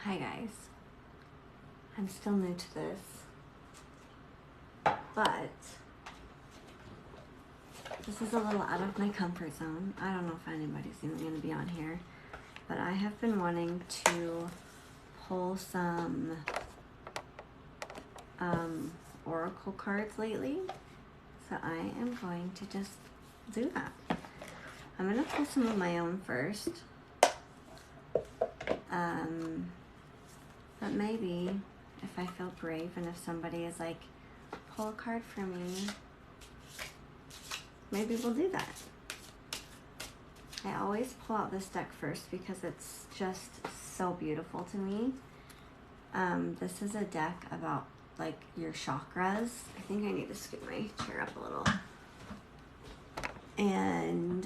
Hi guys, I'm still new to this, but this is a little out of my comfort zone. I don't know if anybody's even going to be on here, but I have been wanting to pull some oracle cards lately, so I am going to just do that. I'm going to pull some of my own first, but maybe if I feel brave and if somebody is like, pull a card for me, maybe we'll do that. I always pull out this deck first because it's just so beautiful to me. This is a deck about like your chakras. I think I need to scoot my chair up a little. And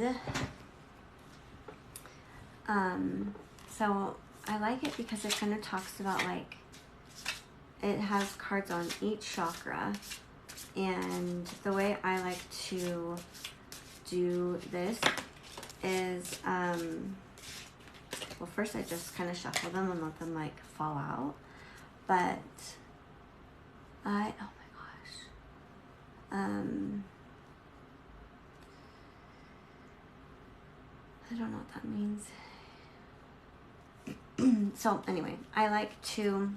so I like it because it kind of talks about like, it has cards on each chakra. And the way I like to do this is, well, first I just kind of shuffle them and let them like fall out. But oh my gosh. I don't know what that means. So anyway, I like to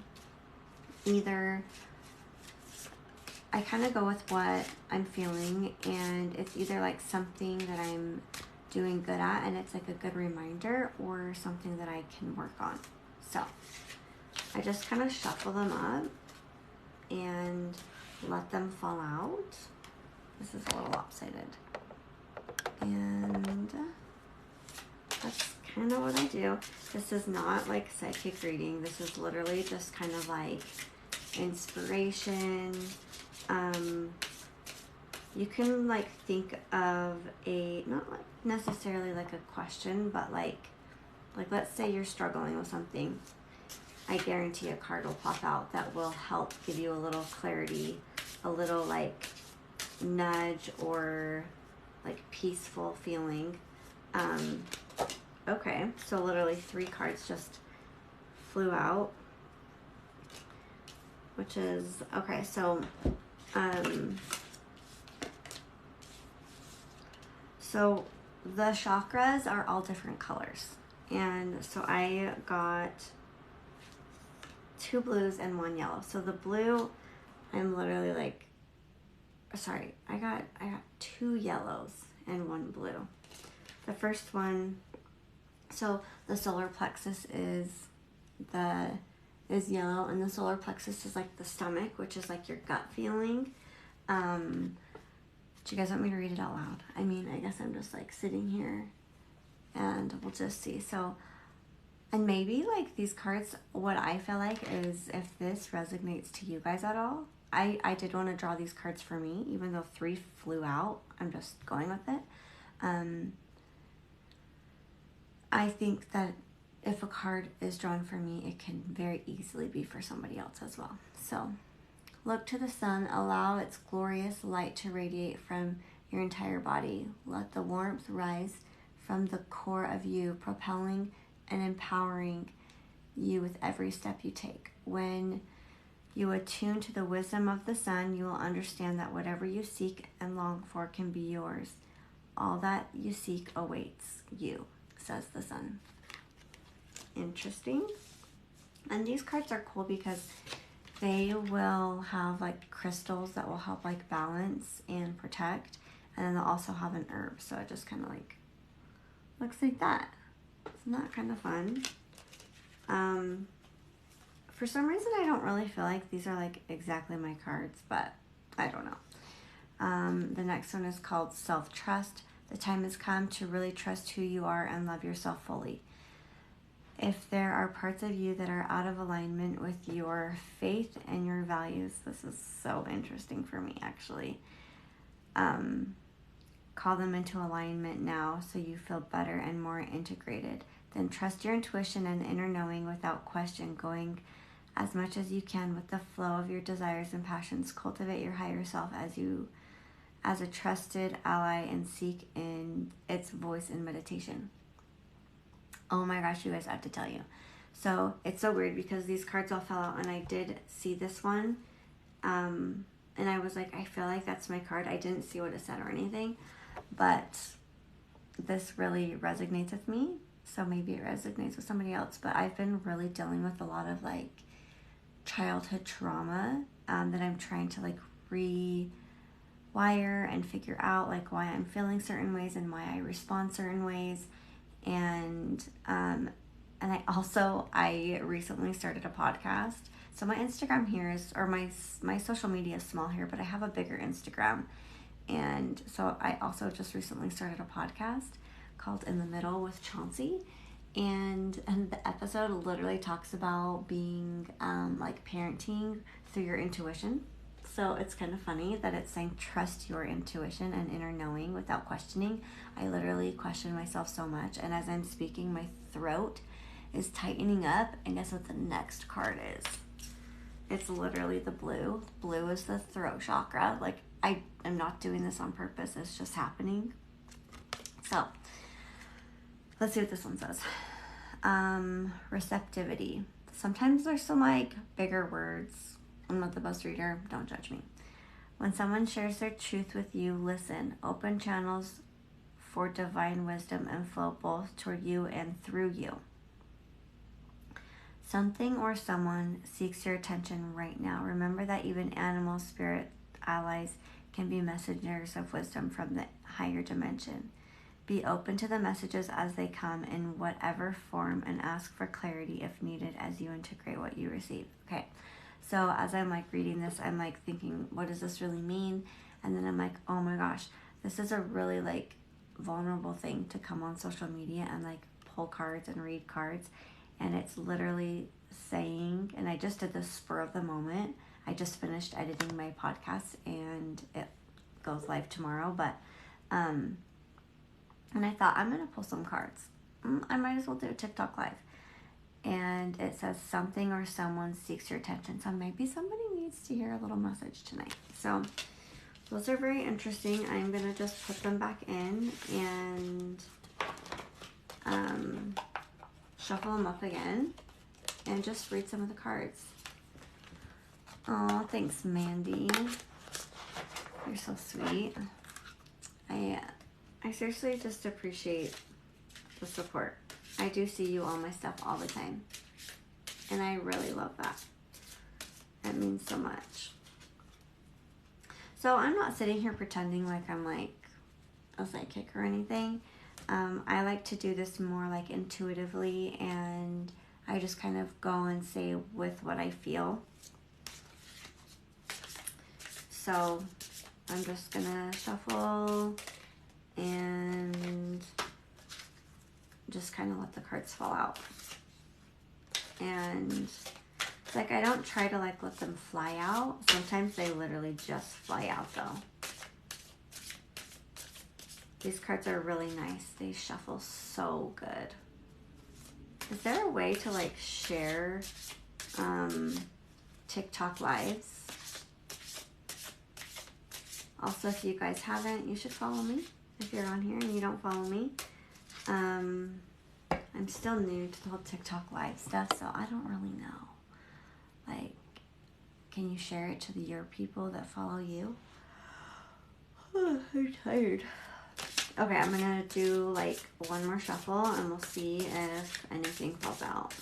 I kind of go with what I'm feeling, and it's either like something that I'm doing good at and it's like a good reminder, or something that I can work on. So I just kind of shuffle them up and let them fall out. This is a little lopsided. And that's kind of what I do. This is not like psychic reading. This is literally just kind of like inspiration. You can like think of not like necessarily like a question, but like let's say you're struggling with something. I guarantee a card will pop out that will help give you a little clarity, a little like nudge, or like peaceful feeling. Okay, so literally 3 cards just flew out, which is okay. So so the chakras are all different colors, and so I got 2 blues and 1 yellow. So the blue, I'm literally like, sorry, I got 2 yellows and 1 blue. The first one, so the solar plexus is yellow, and the solar plexus is like the stomach, which is like your gut feeling. Do you guys want me to read it out loud? I mean, I guess I'm just like sitting here and we'll just see. So, and maybe like these cards, what I feel like is, if this resonates to you guys at all, I did want to draw these cards for me, even though 3 flew out. I'm just going with it. I think that if a card is drawn for me, it can very easily be for somebody else as well. So, look to the sun, allow its glorious light to radiate from your entire body. Let the warmth rise from the core of you, propelling and empowering you with every step you take. When you attune to the wisdom of the sun, you will understand that whatever you seek and long for can be yours. All that you seek awaits you, says the sun. Interesting. And these cards are cool because they will have like crystals that will help like balance and protect, and then they'll also have an herb, so it just kind of like looks like that. Isn't that kind of fun? For some reason I don't really feel like these are like exactly my cards, but I don't know. The next one is called Self-Trust. The time has come to really trust who you are and love yourself fully. If there are parts of you that are out of alignment with your faith and your values, this is so interesting for me actually. Call them into alignment now so you feel better and more integrated. Then trust your intuition and inner knowing without question, going as much as you can with the flow of your desires and passions. Cultivate your higher self as a trusted ally and seek in its voice in meditation. Oh my gosh, you guys, I have to tell you. So it's so weird because these cards all fell out, and I did see this one. And I was like, I feel like that's my card. I didn't see what it said or anything, but this really resonates with me. So maybe it resonates with somebody else. But I've been really dealing with a lot of like childhood trauma that I'm trying to like rewire and figure out like why I'm feeling certain ways and why I respond certain ways. And I recently started a podcast. So my Instagram here is, or my social media is small here, but I have a bigger Instagram. And so I also just recently started a podcast called In the Middle with Chauncey. And the episode literally talks about being like parenting through your intuition. So it's kind of funny that it's saying trust your intuition and inner knowing without questioning. I literally question myself so much, and as I'm speaking, my throat is tightening up. And guess what the next card is? It's literally the blue. Blue is the throat chakra. Like, I am not doing this on purpose. It's just happening. So let's see what this one says. Receptivity. Sometimes there's some like bigger words. I'm not the best reader. Don't judge me. When someone shares their truth with you, listen. Open channels for divine wisdom and flow both toward you and through you. Something or someone seeks your attention right now. Remember that even animal spirit allies can be messengers of wisdom from the higher dimension. Be open to the messages as they come in whatever form and ask for clarity if needed as you integrate what you receive. Okay, so as I'm like reading this, I'm like thinking, what does this really mean? And then I'm like, oh my gosh, this is a really like vulnerable thing to come on social media and like pull cards and read cards. And it's literally saying, and I just did this spur of the moment. I just finished editing my podcast and it goes live tomorrow. But, and I thought, I'm going to pull some cards. I might as well do a TikTok live. And it says something or someone seeks your attention. So maybe somebody needs to hear a little message tonight. So those are very interesting. I'm going to just put them back in and shuffle them up again and just read some of the cards. Oh, thanks, Mandy. You're so sweet. I seriously just appreciate the support. I do see you on my stuff all the time, and I really love that. It means so much. So I'm not sitting here pretending like I'm like a psychic or anything. I like to do this more like intuitively, and I just kind of go and say with what I feel. So I'm just gonna shuffle and just kind of let the cards fall out. And it's like I don't try to like let them fly out. Sometimes they literally just fly out though. These cards are really nice. They shuffle so good. Is there a way to like share TikTok lives? Also, if you guys haven't, you should follow me. If you're on here and you don't follow me. I'm still new to the whole TikTok live stuff, so I don't really know. Like, can you share it to your people that follow you? Oh, I'm tired. Okay, I'm gonna do like one more shuffle and we'll see if anything falls out.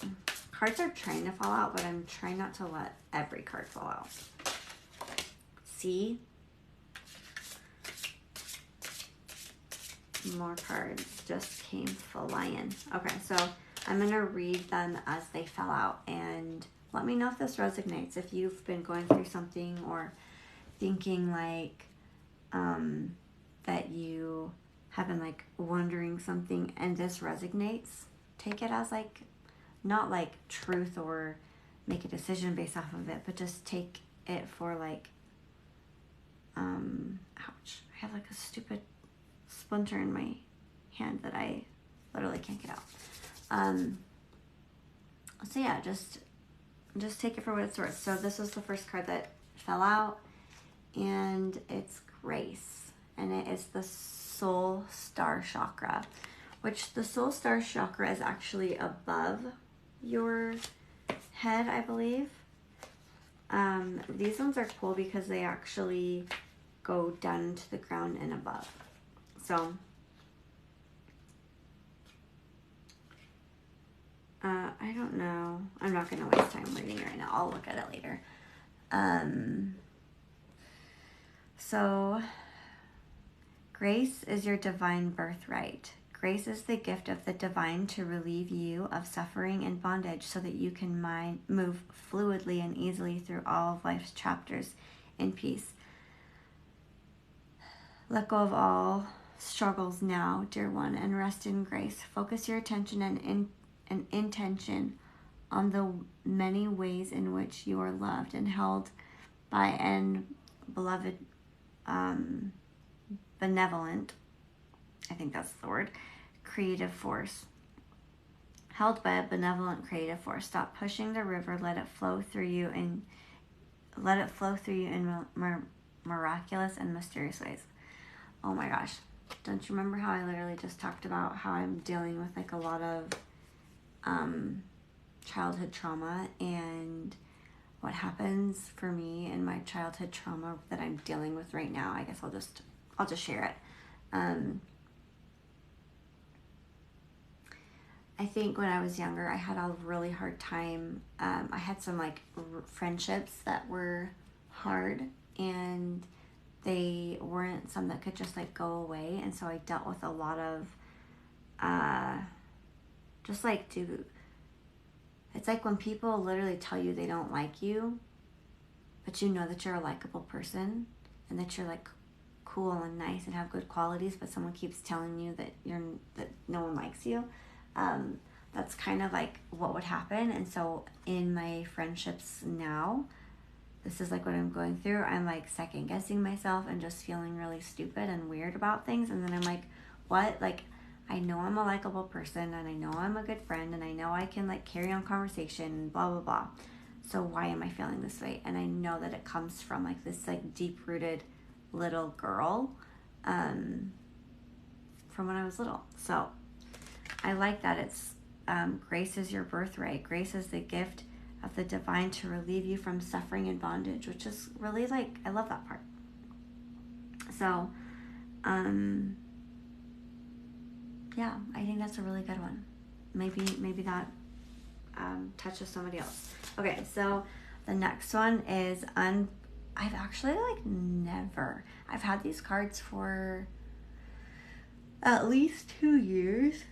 Cards are trying to fall out, but I'm trying not to let every card fall out. See? More cards just came flying. Okay, so I'm gonna read them as they fell out and let me know if this resonates. If you've been going through something or thinking like that you have been like wondering something and this resonates, take it as like not like truth or make a decision based off of it, but just take it for like ouch, I have like a stupid splinter in my hand that I literally can't get out. So yeah, just take it for what it's worth. So this was the first card that fell out, and it's Grace, and it is the Soul Star Chakra, which the Soul Star Chakra is actually above your head, I believe. These ones are cool because they actually go down to the ground and above. So, I don't know. I'm not going to waste time reading it right now. I'll look at it later. So, grace is your divine birthright. Grace is the gift of the divine to relieve you of suffering and bondage so that you can move fluidly and easily through all of life's chapters in peace. Let go of all struggles now, dear one, and rest in grace. Focus your attention and intention on the many ways in which you are loved and held by an beloved, benevolent, I think that's the word, creative force. Held by a benevolent creative force. Stop pushing the river. Let it flow through you in miraculous and mysterious ways. Oh my gosh. Don't you remember how I literally just talked about how I'm dealing with like a lot of childhood trauma, and what happens for me in my childhood trauma that I'm dealing with right now? I guess I'll just share it. I think when I was younger, I had a really hard time. I had some like friendships that were hard, and they weren't some that could just like go away. And so I dealt with a lot of it's like when people literally tell you they don't like you, but you know that you're a likable person and that you're like cool and nice and have good qualities, but someone keeps telling you that no one likes you. That's kind of like what would happen. And so in my friendships now, this is like what I'm going through. I'm like second guessing myself and just feeling really stupid and weird about things. And then I'm like, what? Like, I know I'm a likable person, and I know I'm a good friend, and I know I can like carry on conversation and blah, blah, blah. So why am I feeling this way? And I know that it comes from like this like deep rooted little girl, from when I was little. So I like that it's, grace is your birthright. Grace is the gift of the divine to relieve you from suffering and bondage, which is really like, I love that part. So, yeah, I think that's a really good one. Maybe that touches somebody else. Okay, so the next one is I've actually I've had these cards for at least 2 years.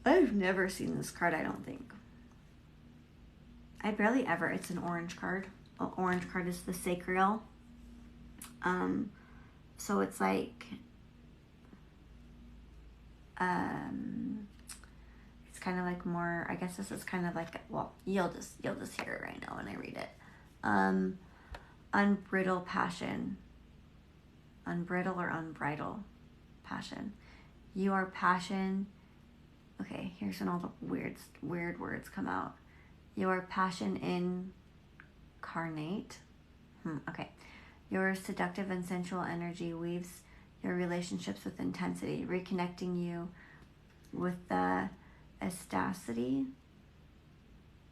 I've never seen this card, I don't think. I barely ever. It's an orange card. An orange card is the sacral. So it's like, it's kind of like more, I guess this is kind of like, well, you'll just hear it right now when I read it. Unbridled passion. Unbridled or unbridled passion. You are passion. Okay, here's when all the weird words come out. Your passion incarnate. Okay. Your seductive and sensual energy weaves your relationships with intensity, reconnecting you with the ecstasy.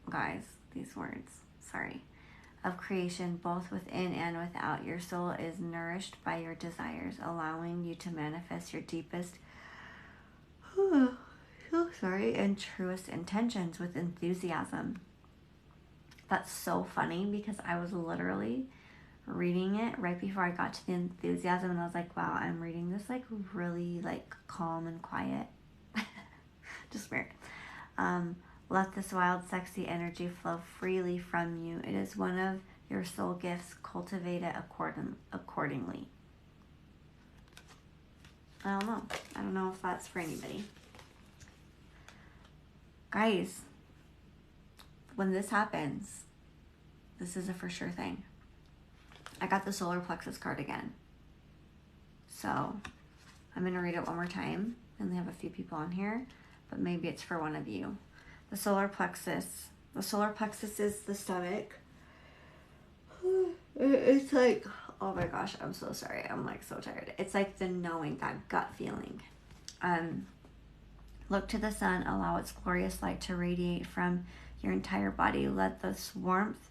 Guys, these words, sorry. Of creation, both within and without. Your soul is nourished by your desires, allowing you to manifest your deepest, and truest intentions with enthusiasm. That's so funny because I was literally reading it right before I got to the enthusiasm, and I was like, wow, I'm reading this like really like calm and quiet. Just weird. Let this wild, sexy energy flow freely from you. It is one of your soul gifts. Cultivate it accordingly. I don't know if that's for anybody. Guys, when this happens, this is a for sure thing. I got the solar plexus card again. So I'm going to read it one more time. I only have a few people on here, but maybe it's for one of you. The solar plexus is the stomach. It's like, oh my gosh, I'm so sorry. I'm like so tired. It's like the knowing, that gut feeling. Look to the sun, allow its glorious light to radiate from your entire body. Let this warmth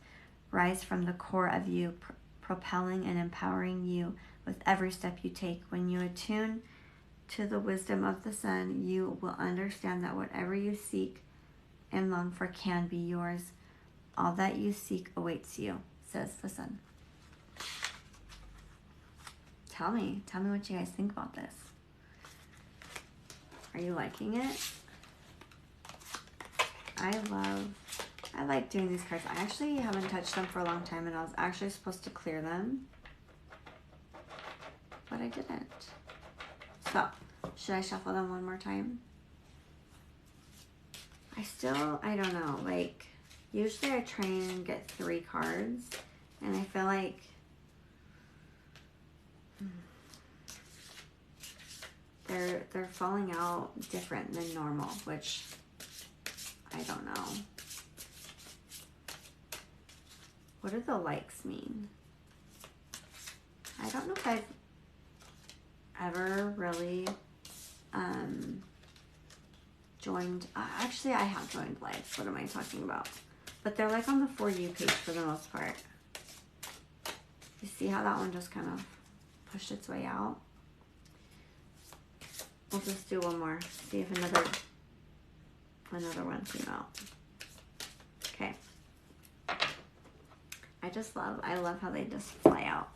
rise from the core of you, propelling and empowering you with every step you take. When you attune to the wisdom of the sun, you will understand that whatever you seek and long for can be yours. All that you seek awaits you, says the sun. Tell me what you guys think about this. Are you liking it? I like doing these cards. I actually haven't touched them for a long time, and I was actually supposed to clear them, but I didn't. So, should I shuffle them one more time? I don't know, like, usually I try and get 3 cards, and I feel like they're falling out different than normal, which I don't know. What do the likes mean? I don't know if I've ever really joined. Actually, I have joined likes. What am I talking about? But they're like on the For You page for the most part. You see how that one just kind of pushed its way out? We'll just do one more. See if another one came out. Okay. I love how they just fly out.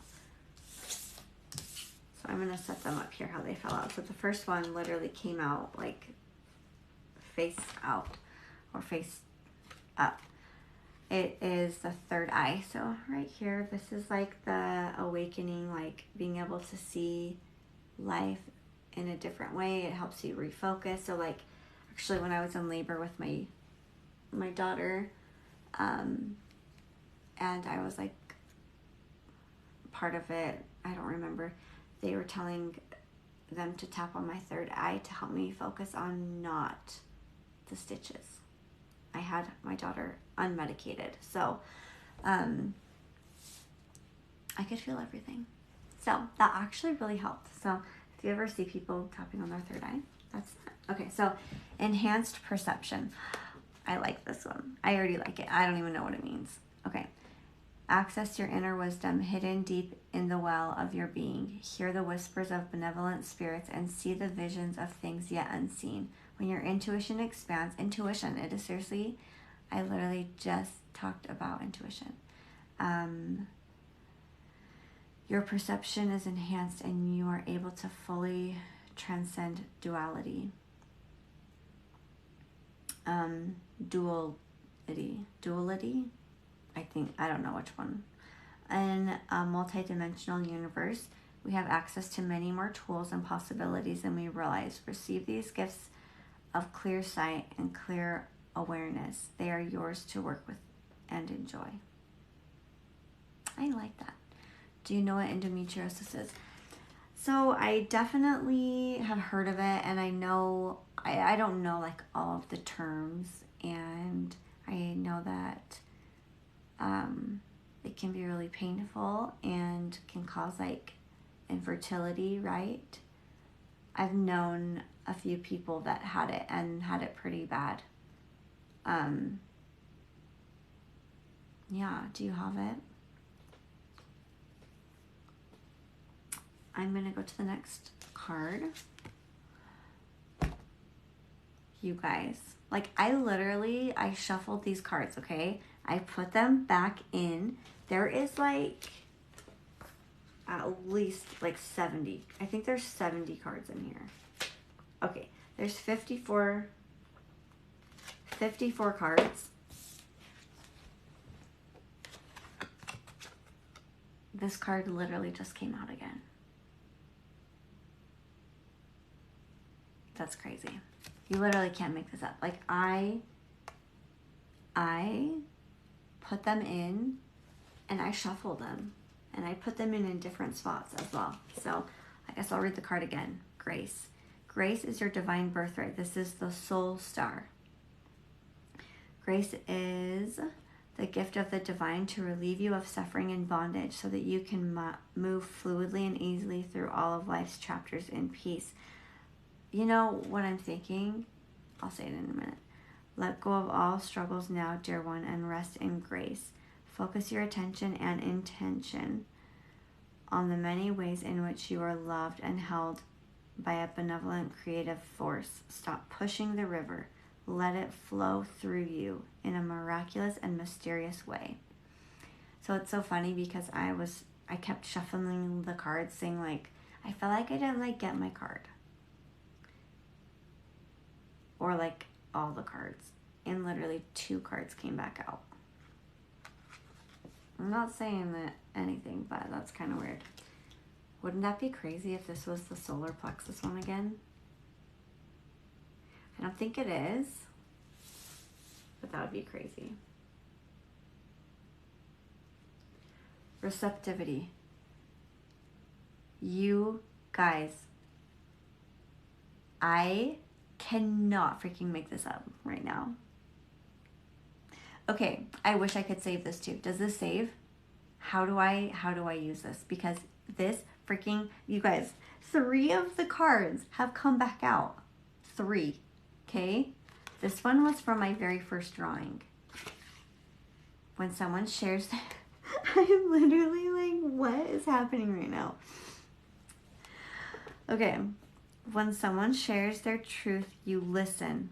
So I'm going to set them up here how they fell out. So the first one literally came out like face out or face up. It is the third eye. So right here, this is like the awakening, like being able to see life in a different way. It helps you refocus. So like actually when I was in labor with my daughter, and I was like part of it, I don't remember, they were telling them to tap on my third eye to help me focus on not the stitches. I had my daughter unmedicated, so I could feel everything. So that actually really helped. So if you ever see people tapping on their third eye, that's that. Okay, so enhanced perception. I like this one. I already like it. I don't even know what it means. Okay. Access your inner wisdom hidden deep in the well of your being. Hear the whispers of benevolent spirits and see the visions of things yet unseen. When your intuition expands, intuition, it is seriously, I literally just talked about intuition. Your perception is enhanced and you are able to fully transcend duality. Duality? I don't know which one. In a multi-dimensional universe, we have access to many more tools and possibilities than we realize. Receive these gifts of clear sight and clear awareness. They are yours to work with and enjoy. I like that. Do you know what endometriosis is? So I definitely have heard of it, and I know, I don't know like all of the terms, and I know that it can be really painful and can cause like infertility, right? I've known a few people that had it and had it pretty bad. Yeah, do you have it? I'm gonna go to the next card. You guys, like I shuffled these cards, okay? I put them back in. There is like at least like 70. I think there's 70 cards in here. Okay, there's 54 cards. This card literally just came out again. That's crazy. You literally can't make this up. Like I put them in and I shuffled them and I put them in different spots as well. So I guess I'll read the card again. Grace. Grace is your divine birthright. This is the soul star. Grace is the gift of the divine to relieve you of suffering and bondage so that you can move fluidly and easily through all of life's chapters in peace. You know what I'm thinking? I'll say it in a minute. Let go of all struggles now, dear one, and rest in grace. Focus your attention and intention on the many ways in which you are loved and held by a benevolent creative force. Stop pushing the river. Let it flow through you in a miraculous and mysterious way. So it's so funny because I kept shuffling the cards saying like, I felt like I didn't like get my card. Or like all the cards. And literally 2 cards came back out. I'm not saying that anything, but that's kind of weird. Wouldn't that be crazy if this was the solar plexus one again? I don't think it is, but that would be crazy. Receptivity. You guys, I cannot freaking make this up right now. Okay, I wish I could save this too. Does this save? How do I use this? Because this freaking, you guys, 3 of the cards have come back out. 3, okay? This one was from my very first drawing. When someone shares, I'm literally like, what is happening right now? Okay, when someone shares their truth, you listen.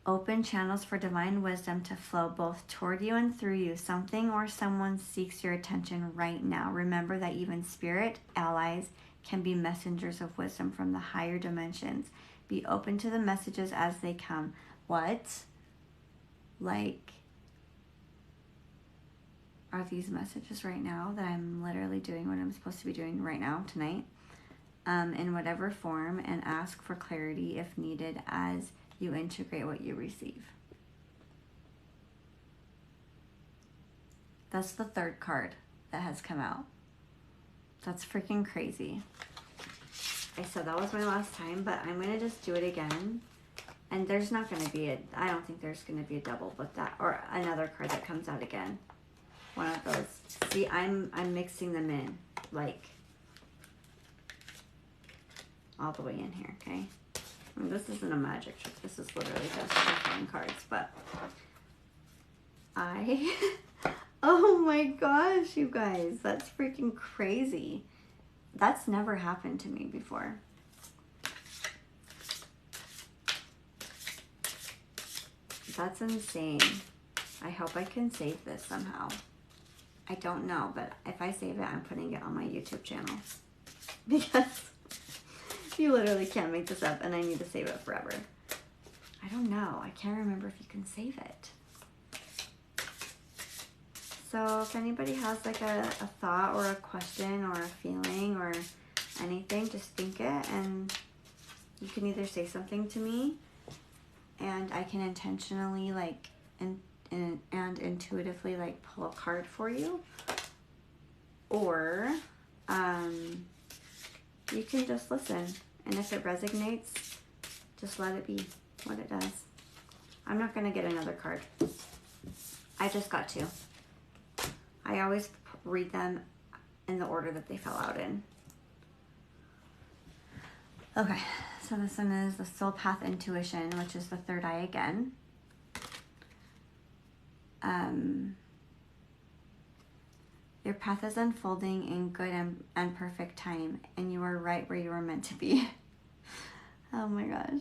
Open channels for divine wisdom to flow both toward you and through you. Something or someone seeks your attention right now. Remember that even spirit allies can be messengers of wisdom from the higher dimensions. Be open to the messages as they come. What? Like, are these messages right now that I'm literally doing what I'm supposed to be doing right now, tonight? In whatever form, and ask for clarity if needed as you integrate what you receive. That's the 3rd card that has come out. That's freaking crazy. I said that was my last time, but I'm going to just do it again. And there's not going to be I don't think there's going to be a double with that, or another card that comes out again. One of those. See, I'm mixing them in, like, all the way in here, okay? I mean, this isn't a magic trick. This is literally just shuffling cards, but oh my gosh, you guys, that's freaking crazy. That's never happened to me before. That's insane. I hope I can save this somehow. I don't know, but if I save it, I'm putting it on my YouTube channel. Because you literally can't make this up, and I need to save it forever. I don't know. I can't remember if you can save it. So if anybody has like a thought or a question or a feeling or anything, just think it, and you can either say something to me, and I can intentionally like and intuitively like pull a card for you, or you can just listen, and if it resonates, just let it be what it does. I'm not gonna get another card. I just got 2. I always read them in the order that they fell out in. Okay, so this one is the Soul Path Intuition, which is the 3rd eye again. Your path is unfolding in good and perfect time, and you are right where you are meant to be. Oh my gosh.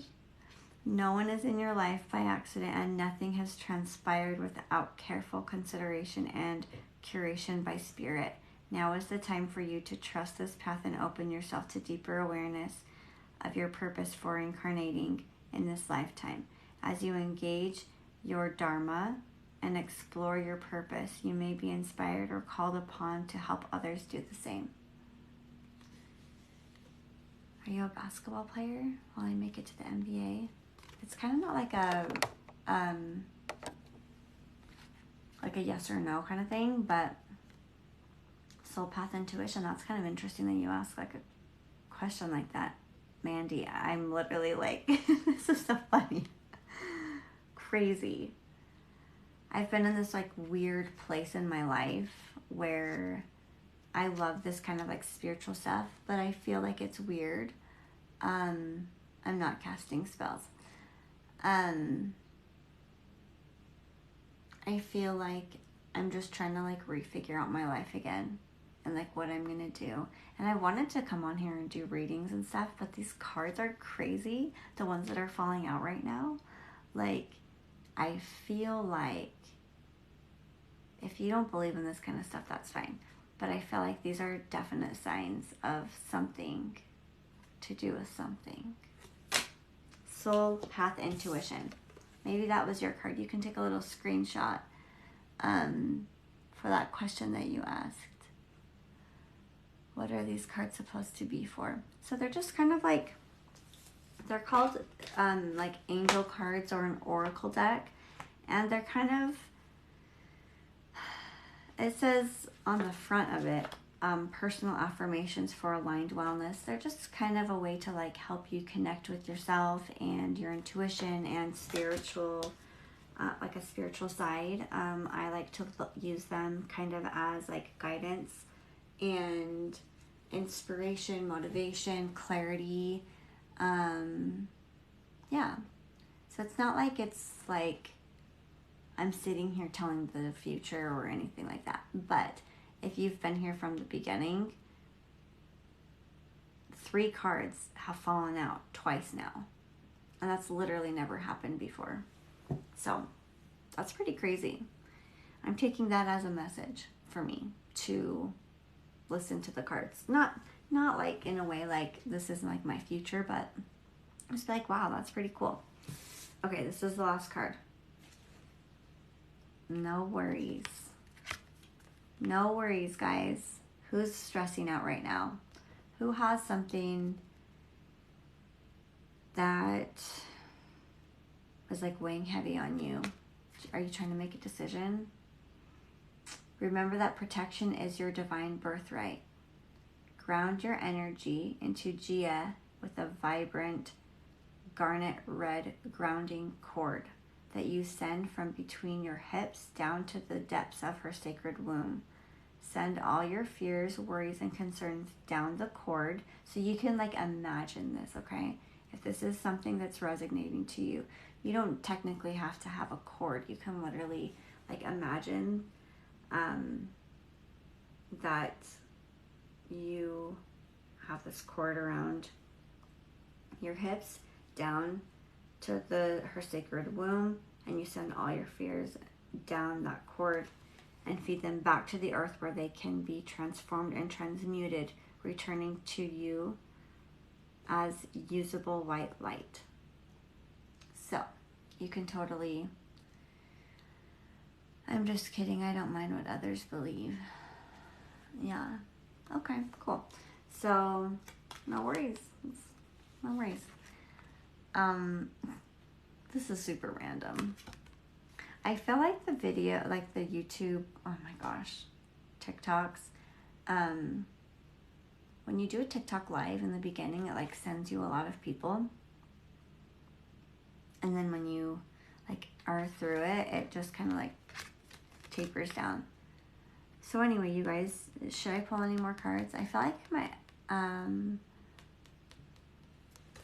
No one is in your life by accident, and nothing has transpired without careful consideration and curation by spirit. Now is the time for you to trust this path and open yourself to deeper awareness of your purpose for incarnating in this lifetime. As you engage your dharma and explore your purpose, you may be inspired or called upon to help others do the same. Are you a basketball player? Will I make it to the NBA? It's kind of not like a yes or no kind of thing, but Soul Path Intuition, that's kind of interesting that you ask like a question like that. Mandy, I'm literally like, this is so funny. Crazy. I've been in this like weird place in my life where I love this kind of like spiritual stuff, but I feel like it's weird. I'm not casting spells. I feel like I'm just trying to like refigure out my life again and like what I'm gonna do. And I wanted to come on here and do readings and stuff, but these cards are crazy. The ones that are falling out right now. Like, I feel like if you don't believe in this kind of stuff, that's fine. But I feel like these are definite signs of something to do with something. Soul Path Intuition. Maybe that was your card. You can take a little screenshot for that question that you asked. What are these cards supposed to be for? So they're just kind of like, they're called like angel cards or an oracle deck. And they're kind of, it says on the front of it, personal affirmations for aligned wellness. They're just kind of a way to like help you connect with yourself and your intuition and spiritual, like a spiritual side. I like to use them kind of as like guidance and inspiration, motivation, clarity. Yeah. So it's not like it's like I'm sitting here telling the future or anything like that. But if you've been here from the beginning, 3 cards have fallen out twice now. And that's literally never happened before. So that's pretty crazy. I'm taking that as a message for me to listen to the cards. Not like in a way like this isn't like my future, but just like, wow, that's pretty cool. Okay, this is the last card. No worries. No worries, guys. Who's stressing out right now? Who has something that is like weighing heavy on you? Are you trying to make a decision? Remember that protection is your divine birthright. Ground your energy into Gia with a vibrant garnet red grounding cord that you send from between your hips down to the depths of her sacred womb. Send all your fears, worries, and concerns down the cord. So you can like imagine this, okay? If this is something that's resonating to you, you don't technically have to have a cord. You can literally like imagine that you have this cord around your hips down to her sacred womb, and you send all your fears down that cord and feed them back to the earth where they can be transformed and transmuted, returning to you as usable white light. So you can totally, I'm just kidding, I don't mind what others believe. Yeah, okay, cool. So no worries. No worries. This is super random. I feel like the video, like the YouTube, oh my gosh, TikToks, when you do a TikTok live in the beginning, it like sends you a lot of people. And then when you like are through it, it just kind of like tapers down. So anyway, you guys, should I pull any more cards? I feel like my,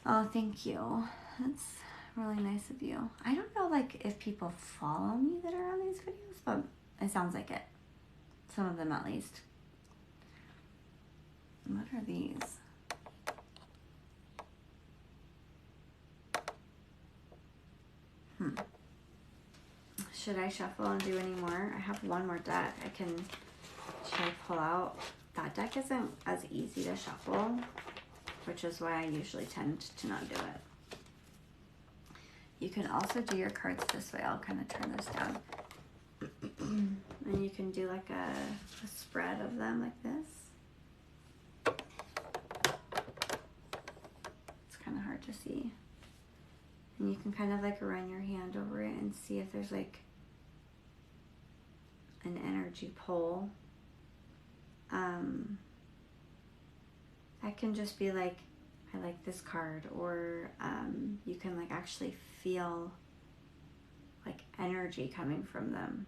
oh, thank you. That's really nice of you. I don't know like if people follow me that are on these videos, but it sounds like it. Some of them at least. What are these? Should I shuffle and do any more? I have one more deck. Should I pull out? That deck isn't as easy to shuffle, which is why I usually tend to not do it. You can also do your cards this way. I'll kind of turn this down. And you can do like a spread of them like this. It's kind of hard to see. And you can kind of like run your hand over it and see if there's like an energy pull. That can just be like, I like this card, or you can like actually feel like energy coming from them,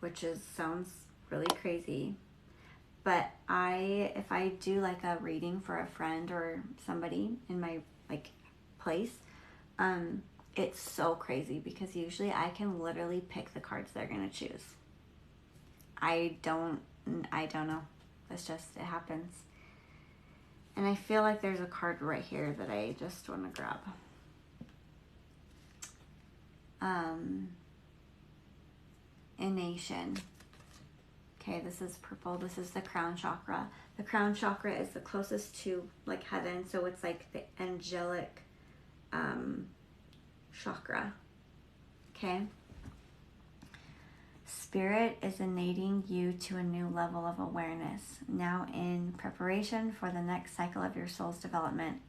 which sounds really crazy. But if I do like a reading for a friend or somebody in my like place, It's so crazy because usually I can literally pick the cards they're going to choose. I don't know. It's just, it happens. And I feel like there's a card right here that I just want to grab. Ination. Okay, this is purple. This is the crown chakra. The crown chakra is the closest to like heaven, so it's like the angelic chakra. Okay. Spirit is innatting you to a new level of awareness, now in preparation for the next cycle of your soul's development.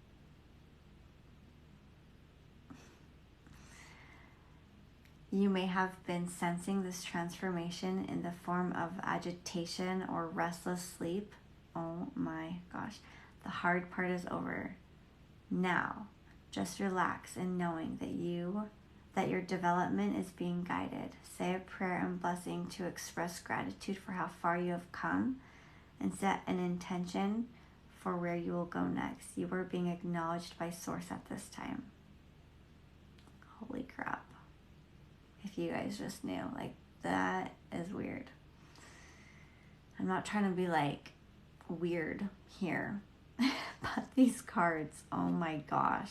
You may have been sensing this transformation in the form of agitation or restless sleep. Oh my gosh. The hard part is over. Now, just relax in knowing that your development is being guided. Say a prayer and blessing to express gratitude for how far you have come and set an intention for where you will go next. You are being acknowledged by Source at this time. Holy crap. If you guys just knew, like, that is weird. I'm not trying to be like weird here, but these cards, oh my gosh.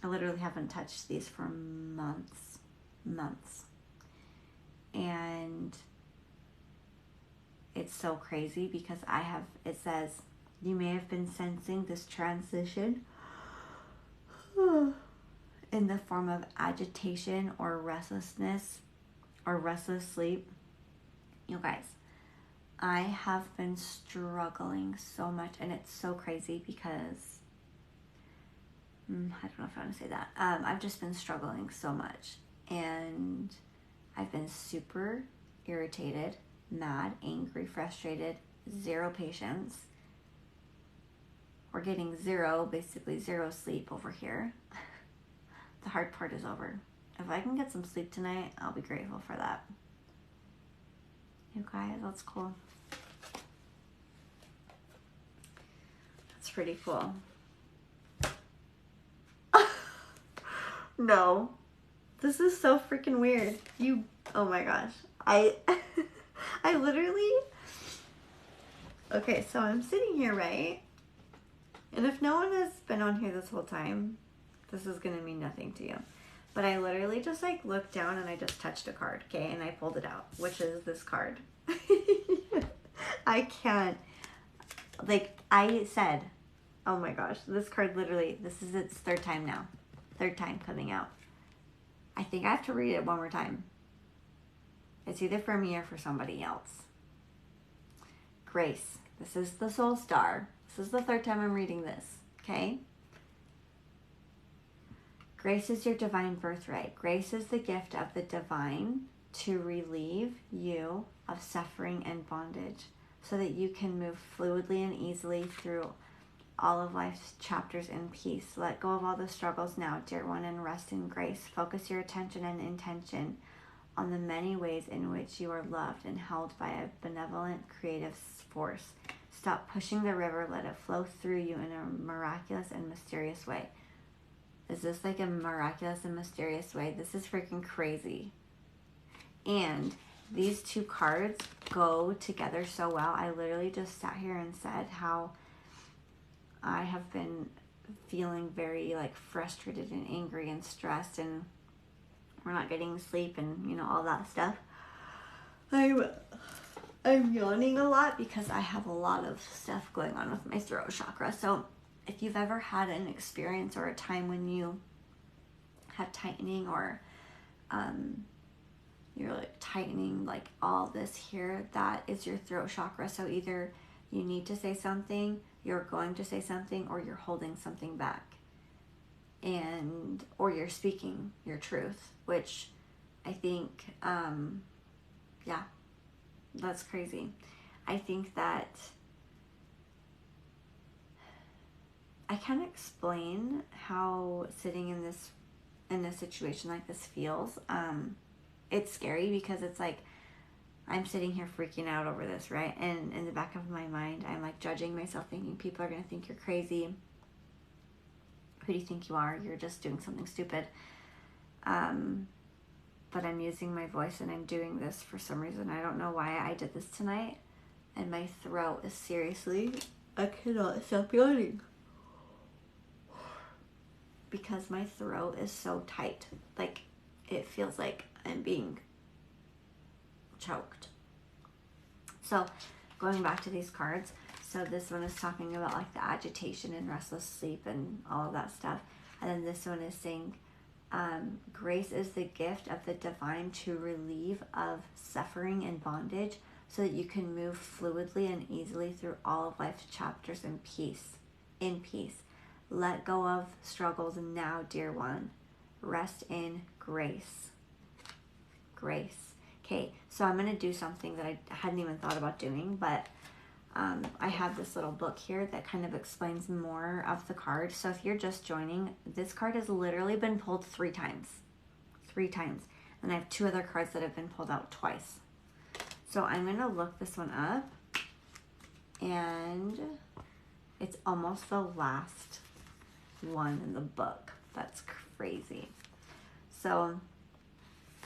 I literally haven't touched these for months. And it's so crazy because it says, you may have been sensing this transition in the form of agitation or restlessness or restless sleep. You guys, I have been struggling so much, and it's so crazy because I don't know if I want to say that. I've just been struggling so much, and I've been super irritated, mad, angry, frustrated, zero patience. We're getting basically zero sleep over here. The hard part is over. If I can get some sleep tonight, I'll be grateful for that. You guys, that's cool. That's pretty cool. No. This is so freaking weird. Oh my gosh. I literally, okay, so I'm sitting here, right? And if no one has been on here this whole time, this is going to mean nothing to you. But I literally just like looked down and I just touched a card, okay? And I pulled it out, which is this card. I can't, like I said, oh my gosh, this card literally, this is its third time now. Third time coming out. I think I have to read it one more time. It's either for me or for somebody else. Grace. This is the soul star. This is the third time I'm reading this, okay? Grace is your divine birthright. Grace is the gift of the divine to relieve you of suffering and bondage so that you can move fluidly and easily through all of life's chapters in peace. Let go of all the struggles now, dear one, and rest in grace. Focus your attention and intention on the many ways in which you are loved and held by a benevolent creative force. Stop pushing the river. Let it flow through you in a miraculous and mysterious way. Is this like a miraculous and mysterious way? This is freaking crazy. And these two cards go together so well. I literally just sat here and said how I have been feeling very like frustrated and angry and stressed, and we're not getting sleep and, you know, all that stuff. I'm yawning a lot because I have a lot of stuff going on with my throat chakra. So if you've ever had an experience or a time when you had tightening or you're like tightening like all this here, that is your throat chakra. So either you need to say something, you're going to say something, or you're holding something back, and or you're speaking your truth, which I think yeah, that's crazy. I think that I can't explain how sitting in a situation like this feels. It's scary because it's like I'm sitting here freaking out over this, right? And in the back of my mind, I'm like judging myself, thinking people are going to think you're crazy. Who do you think you are? You're just doing something stupid. But I'm using my voice and I'm doing this for some reason. I don't know why I did this tonight. And my throat is seriously, I cannot stop yawning. Because my throat is so tight. Like, it feels like I'm being choked. So, going back to these cards. So this one is talking about like the agitation and restless sleep and all of that stuff. And then this one is saying, grace is the gift of the divine to relieve of suffering and bondage so that you can move fluidly and easily through all of life's chapters in peace. Let go of struggles now, dear one. Rest in grace. Grace. Okay, so I'm going to do something that I hadn't even thought about doing, but I have this little book here that kind of explains more of the card. So if you're just joining, this card has literally been pulled 3 times. 3 times. And I have 2 other cards that have been pulled out twice. So I'm going to look this one up. And it's almost the last one in the book. That's crazy. So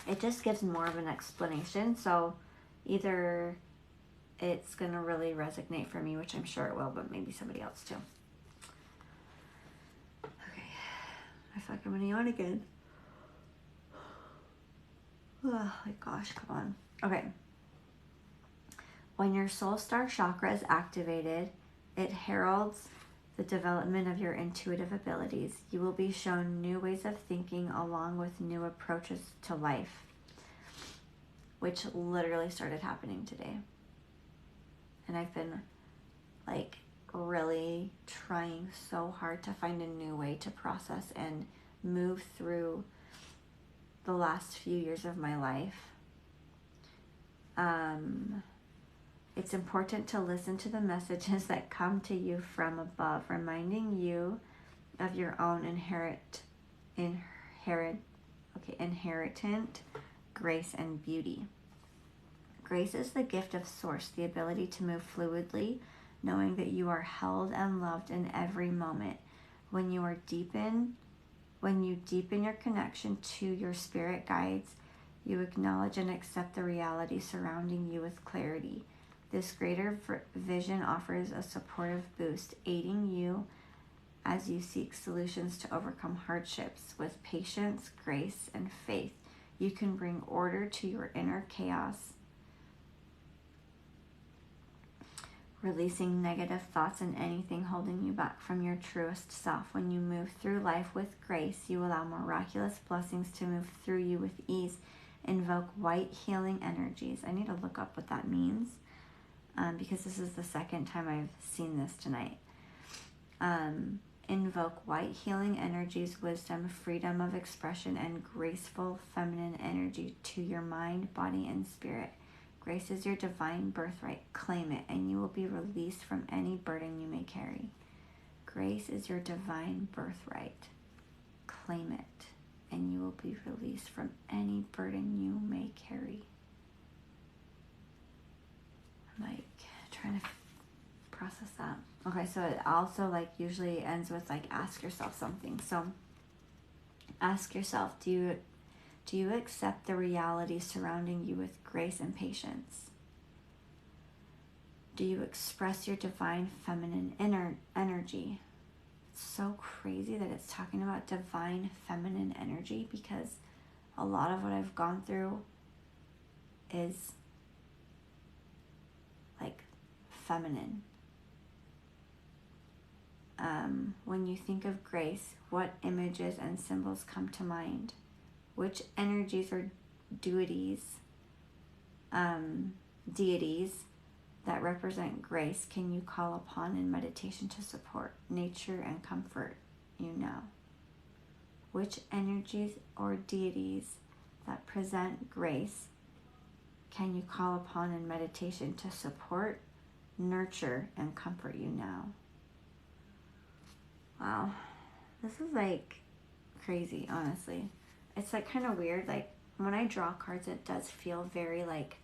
it just gives more of an explanation. So either it's going to really resonate for me, which I'm sure it will, but maybe somebody else too. Okay. I feel like I'm going to yawn again. Oh my gosh, come on. Okay. When your soul star chakra is activated, it heralds the development of your intuitive abilities. You will be shown new ways of thinking along with new approaches to life, which literally started happening today. And I've been like really trying so hard to find a new way to process and move through the last few years of my life. It's important to listen to the messages that come to you from above, reminding you of your own inherent grace and beauty. Grace is the gift of Source, the ability to move fluidly, knowing that you are held and loved in every moment. When you deepen your connection to your spirit guides, you acknowledge and accept the reality surrounding you with clarity. This greater vision offers a supportive boost, aiding you as you seek solutions to overcome hardships. With patience, grace, and faith, you can bring order to your inner chaos, releasing negative thoughts and anything holding you back from your truest self. When you move through life with grace, you allow miraculous blessings to move through you with ease. Invoke white healing energies. I need to look up what that means because this is the second time I've seen this tonight. Invoke white healing energies, wisdom, freedom of expression, and graceful feminine energy to your mind, body, and spirit. Grace is your divine birthright. Claim it, and you will be released from any burden you may carry. Grace is your divine birthright. Claim it, and you will be released from any burden you may carry. I'm like trying to process that. Okay, so it also like usually ends with like ask yourself something. So ask yourself, do you accept the reality surrounding you with grace and patience? Do you express your divine feminine energy? It's so crazy that it's talking about divine feminine energy because a lot of what I've gone through is like feminine. When you think of grace, what images and symbols come to mind? Which energies or deities that represent grace can you call upon in meditation to support nature and comfort you now? Which energies or deities that present grace can you call upon in meditation to support, nurture, and comfort you now? Wow, this is like crazy, honestly. It's like kind of weird. Like when I draw cards, it does feel very like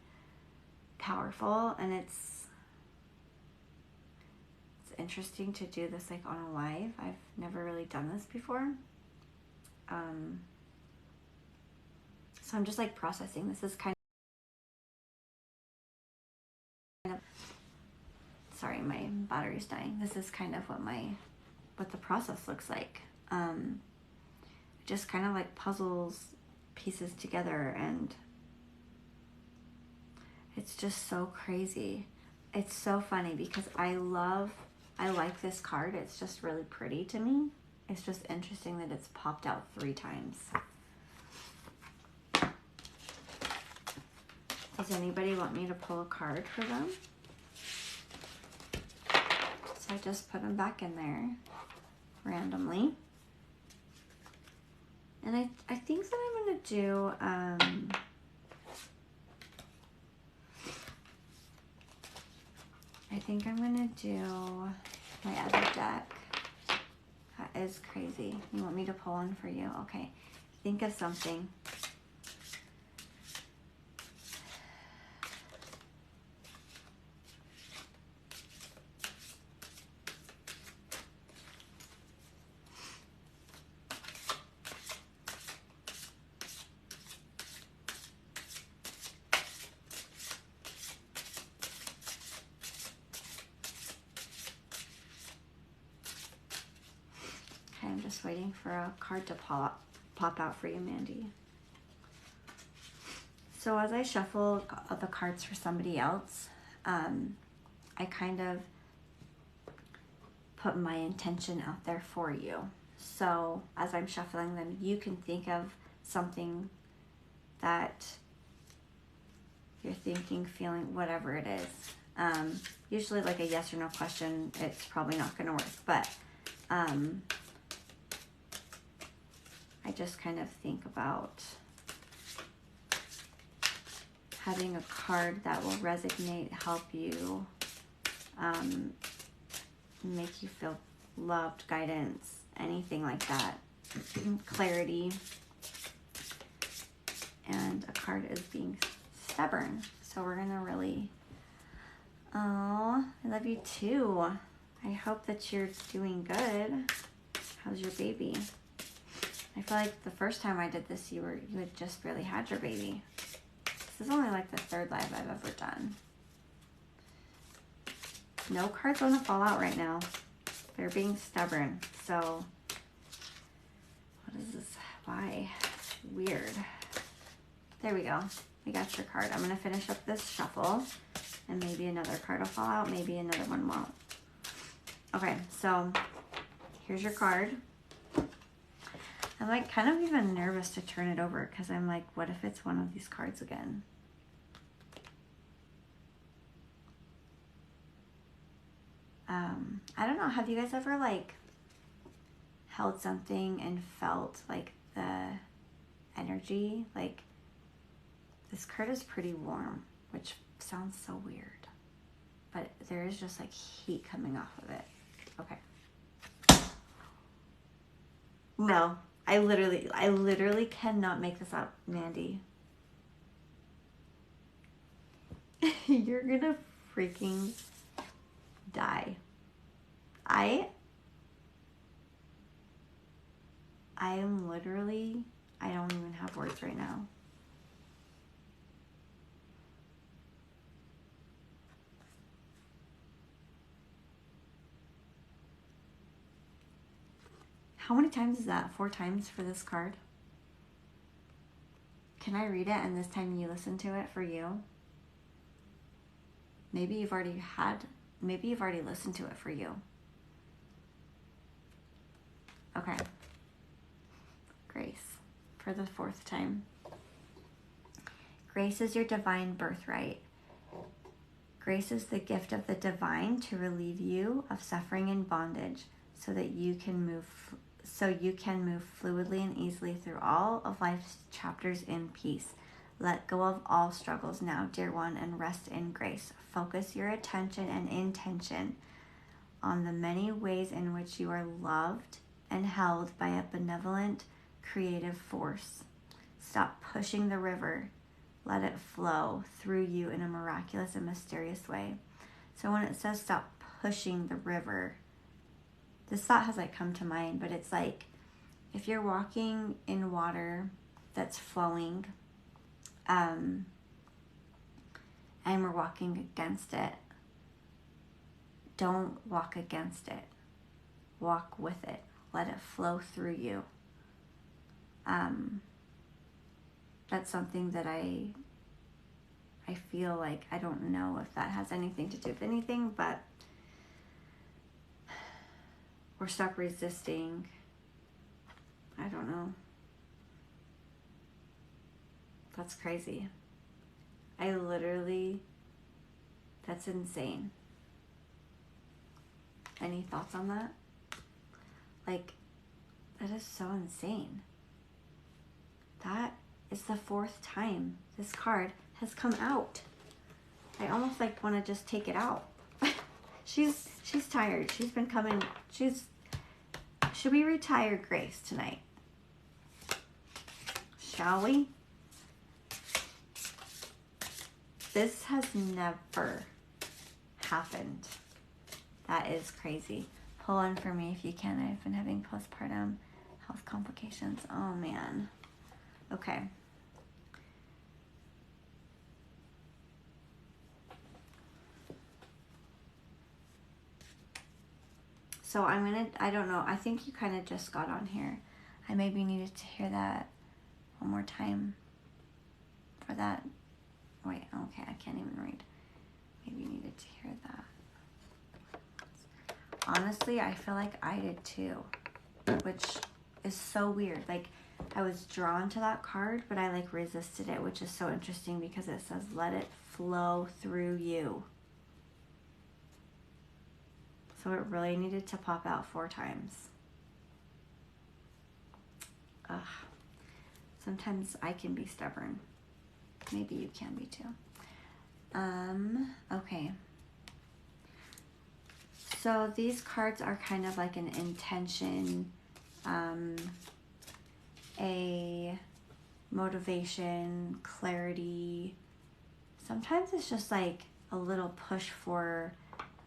powerful, and it's interesting to do this like on a live. I've never really done this before. So I'm just like processing. This is kind of, sorry, my battery's dying. This is kind of what the process looks like. Just kind of like puzzles pieces together, and it's just so crazy. It's so funny because I like this card. It's just really pretty to me. It's just interesting that it's popped out 3 times. Does anybody want me to pull a card for them? So I just put them back in there randomly. And I think that I'm going to do, I think I'm going to do my other deck. That is crazy. You want me to pull one for you? Okay. Think of something. I'm just waiting for a card to pop out for you, Mandy. So as I shuffle the cards for somebody else, I kind of put my intention out there for you. So as I'm shuffling them, you can think of something that you're thinking, feeling, whatever it is. Usually like a yes or no question, it's probably not going to work, but I just kind of think about having a card that will resonate, help you, make you feel loved, guidance, anything like that. Clarity. And a card is being stubborn. So we're going to really, oh, I love you too. I hope that you're doing good. How's your baby? I feel like the first time I did this, you had just barely had your baby. This is only like the 3rd live I've ever done. No cards want to fall out right now. They're being stubborn. So, what is this? Why? Weird. There we go. We got your card. I'm going to finish up this shuffle, and maybe another card will fall out. Maybe another one won't. Okay, so here's your card. I'm like kind of even nervous to turn it over because I'm like, what if it's one of these cards again? I don't know. Have you guys ever like held something and felt like the energy? Like this card is pretty warm, which sounds so weird, but there is just like heat coming off of it. Okay. No. I literally cannot make this up, Mandy. You're gonna freaking die. I am literally, I don't even have words right now. How many times is that? 4 times for this card? Can I read it and this time you listen to it for you? Maybe you've already listened to it for you. Okay. Grace, for the 4th time. Grace is your divine birthright. Grace is the gift of the divine to relieve you of suffering and bondage so that you can move fluidly and easily through all of life's chapters in peace. Let go of all struggles now, dear one, and rest in grace. Focus your attention and intention on the many ways in which you are loved and held by a benevolent, creative force. Stop pushing the river. Let it flow through you in a miraculous and mysterious way. So when it says stop pushing the river. This thought has like come to mind, but it's like if you're walking in water that's flowing, and we're walking against it, don't walk against it. Walk with it. Let it flow through you. That's something that I feel like, I don't know if that has anything to do with anything, but we're stuck resisting. I don't know. That's crazy. That's insane. Any thoughts on that? Like, that is so insane. That is the 4th time this card has come out. I almost like want to just take it out. She's tired. She's been coming. Should we retire Grace tonight? Shall we? This has never happened. That is crazy. Pull on for me if you can. I've been having postpartum health complications. Oh man. Okay. So I don't know. I think you kind of just got on here. I maybe needed to hear that one more time for that. Wait, okay, I can't even read. Maybe you needed to hear that. Honestly, I feel like I did too, which is so weird. Like, I was drawn to that card, but I like resisted it, which is so interesting because it says, let it flow through you. So it really needed to pop out 4 times. Ugh. Sometimes I can be stubborn. Maybe you can be too. Okay. So these cards are kind of like an intention, a motivation, clarity. Sometimes it's just like a little push for,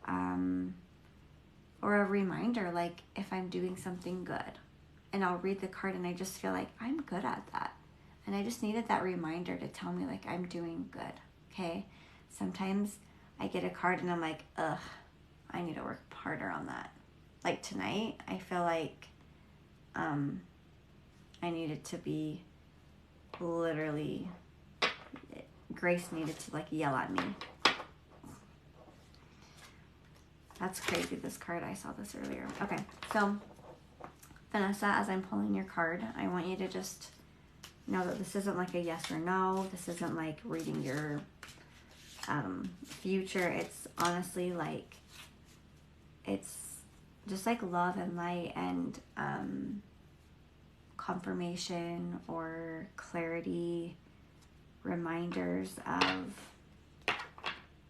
or a reminder, like if I'm doing something good. And I'll read the card and I just feel like I'm good at that. And I just needed that reminder to tell me like I'm doing good, okay? Sometimes I get a card and I'm like, ugh, I need to work harder on that. Like tonight, I feel like I needed to be literally, Grace needed to like yell at me. That's crazy, this card. I saw this earlier. Okay, so Vanessa, as I'm pulling your card, I want you to just know that this isn't like a yes or no. This isn't like reading your future. It's honestly like, it's just like love and light and confirmation or clarity, reminders of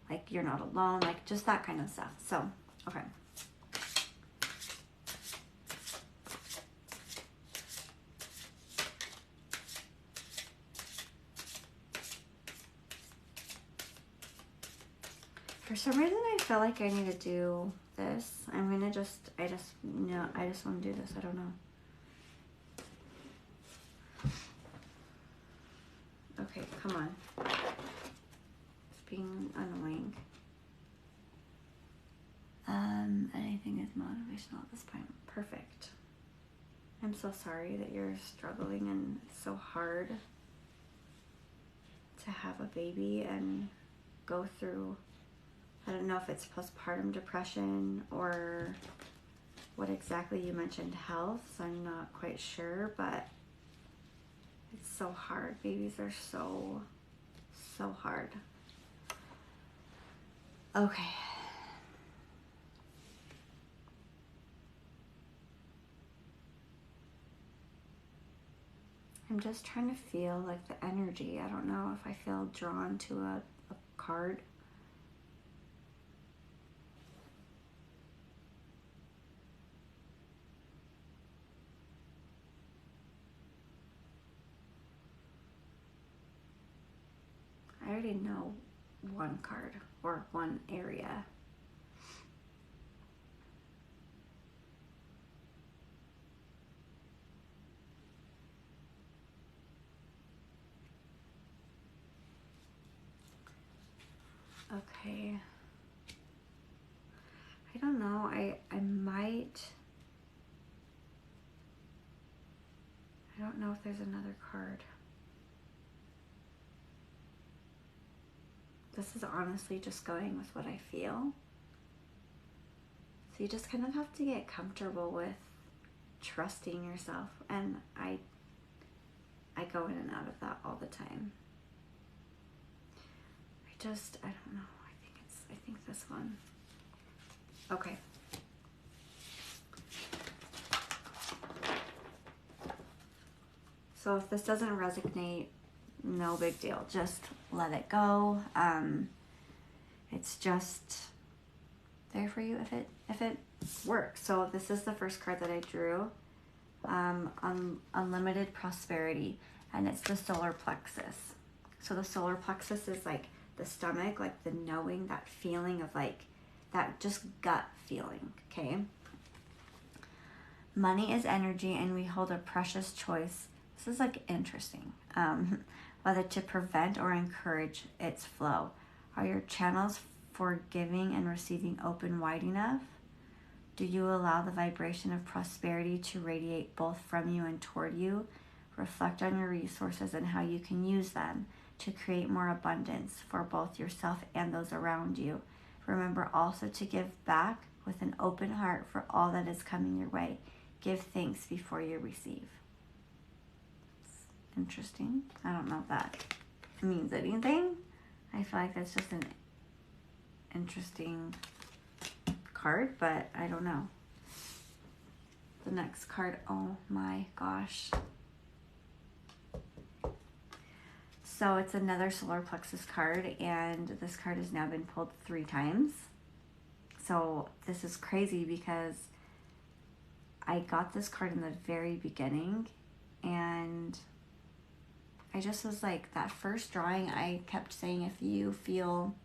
like you're not alone, like just that kind of stuff. So, okay. For some reason, I feel like I need to do this. I just want to do this. I don't know. Okay, come on. It's being annoying. Anything is motivational at this point. Perfect. I'm so sorry that you're struggling and it's so hard to have a baby and go through, I don't know if it's postpartum depression or what exactly you mentioned, health, so I'm not quite sure, but it's so hard. Babies are so hard. Okay. I'm just trying to feel like the energy. I don't know if I feel drawn to a card. I already know one card or one area. Okay. I don't know. I don't know if there's another card. This is honestly just going with what I feel. So you just kind of have to get comfortable with trusting yourself. And I go in and out of that all the time. I don't know. I think this one. Okay. So if this doesn't resonate, no big deal. Just let it go. It's just there for you if it works. So this is the first card that I drew. Unlimited prosperity, and it's the solar plexus. So the solar plexus is like the stomach, like the knowing, that feeling of like that just gut feeling. Okay. Money is energy, and we hold a precious choice. This is like interesting. Whether to prevent or encourage its flow. Are your channels for giving and receiving open wide enough? Do you allow the vibration of prosperity to radiate both from you and toward you? Reflect on your resources and how you can use them to create more abundance for both yourself and those around you. Remember also to give back with an open heart for all that is coming your way. Give thanks before you receive. It's interesting. I don't know if that means anything. I feel like that's just an interesting card, but I don't know. The next card, oh my gosh. So it's another solar plexus card, and this card has now been pulled 3 times. So this is crazy because I got this card in the very beginning, and I just was like, that first drawing, I kept saying, if you feel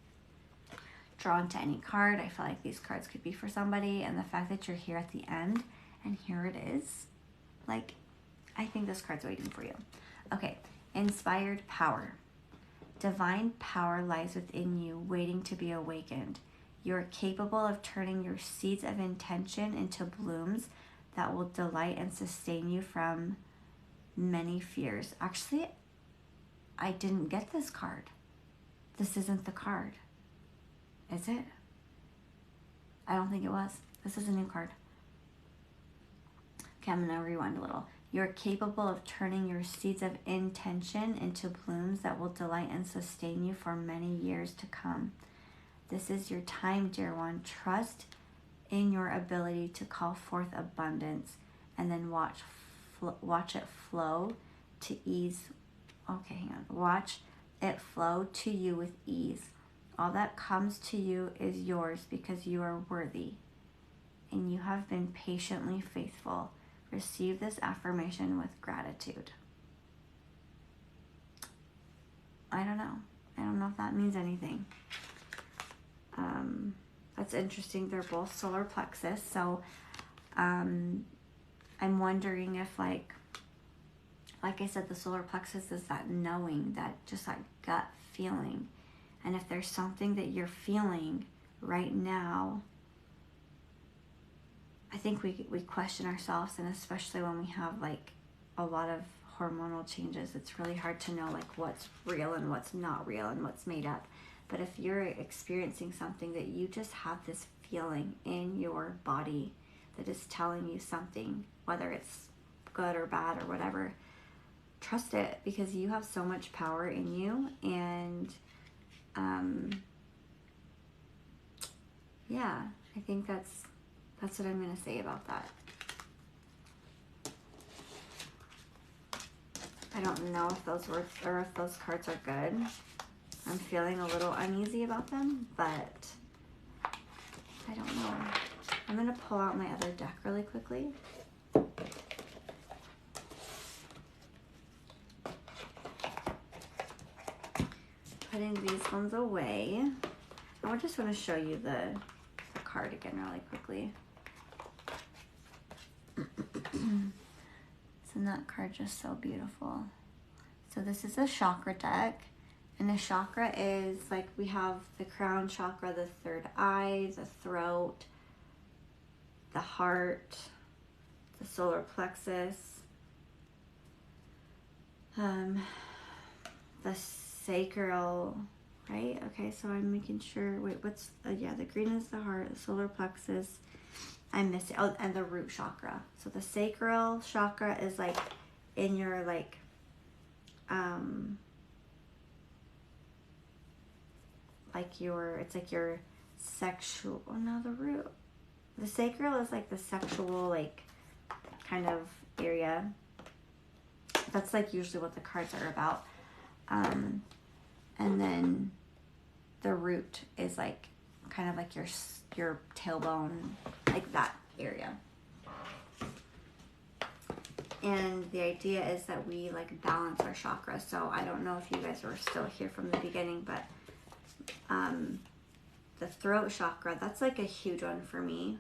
drawn to any card, I feel like these cards could be for somebody. And the fact that you're here at the end and here it is, like, I think this card's waiting for you. Okay, inspired power. Divine power lies within you, waiting to be awakened. You're capable of turning your seeds of intention into blooms that will delight and sustain you from many fears. Actually, I didn't get this card. This isn't the card. Is it? I don't think it was. This is a new card. Okay, I'm going to rewind a little. You're capable of turning your seeds of intention into blooms that will delight and sustain you for many years to come. This is your time, dear one. Trust in your ability to call forth abundance, and then watch it flow to ease. Okay, hang on. Watch it flow to you with ease. All that comes to you is yours because you are worthy and you have been patiently faithful. Receive this affirmation with gratitude. I don't know. I don't know if that means anything. That's interesting. They're both solar plexus. So I'm wondering if like I said, the solar plexus is that knowing, that just that gut feeling. And if there's something that you're feeling right now, I think we question ourselves, and especially when we have like a lot of hormonal changes, it's really hard to know like what's real and what's not real and what's made up. But if you're experiencing something that you just have this feeling in your body that is telling you something, whether it's good or bad or whatever, trust it, because you have so much power in you. And yeah, I think that's what I'm going to say about that. I don't know if those words or if those cards are good. I'm feeling a little uneasy about them, but I don't know. I'm going to pull out my other deck really quickly. Putting these ones away. I just want to show you the card again really quickly. Isn't that card just so beautiful? So this is a chakra deck, And the chakra is like, we have the crown chakra, the third eye, the throat, the heart, the solar plexus, the sacral, right? Okay, so I'm making sure, wait, what's, yeah, the green is the heart, the solar plexus, I'm missing, oh, and the root chakra. So the sacral chakra is like in your like, it's like your sexual, oh no, the sacral is like the sexual, like, kind of area. That's like usually what the cards are about. And then the root is like kind of like your tailbone, like that area. And the idea is that we like balance our chakras. So I don't know if you guys were still here from the beginning, but the throat chakra, that's like a huge one for me.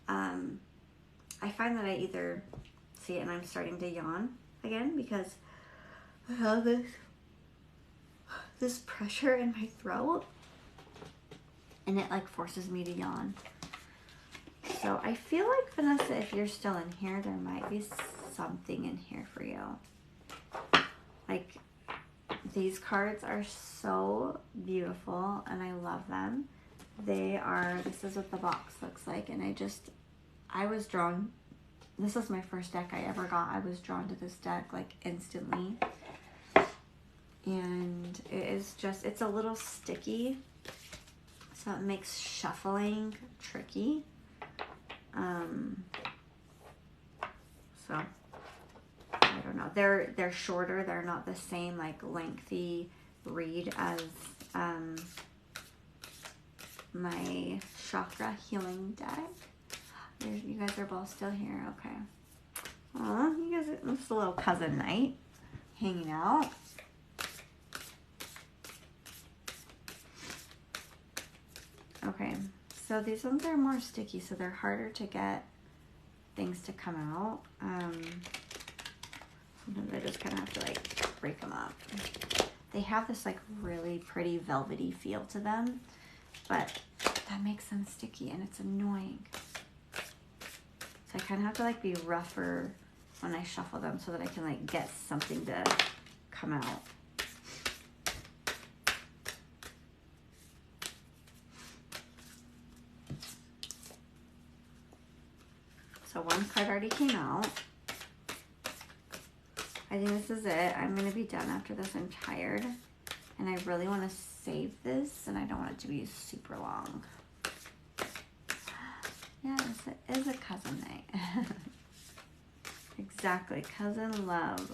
I find that I either see it and I'm starting to yawn again because I have this pressure in my throat and it like forces me to yawn. So I feel like, Vanessa, if you're still in here, there might be something in here for you. Like, these cards are so beautiful and I love them. This is what the box looks like, and I was drawn, this is my first deck I ever got. I was drawn to this deck like instantly. And it is just, it's a little sticky, so it makes shuffling tricky. So I don't know. They're shorter. They're not the same like lengthy read as my chakra healing deck. You guys are both still here. Okay. Aw, you guys, it's a little cousin night, hanging out. Okay, so these ones are more sticky, so they're harder to get things to come out. Sometimes I just kind of have to like break them up. They have this like really pretty velvety feel to them, but that makes them sticky and it's annoying. So I kind of have to like be rougher when I shuffle them so that I can like get something to come out. So one card already came out. I think this is it. I'm going to be done after this. I'm tired. And I really want to save this, and I don't want it to be super long. Yes, it is a cousin night. Exactly. Cousin love.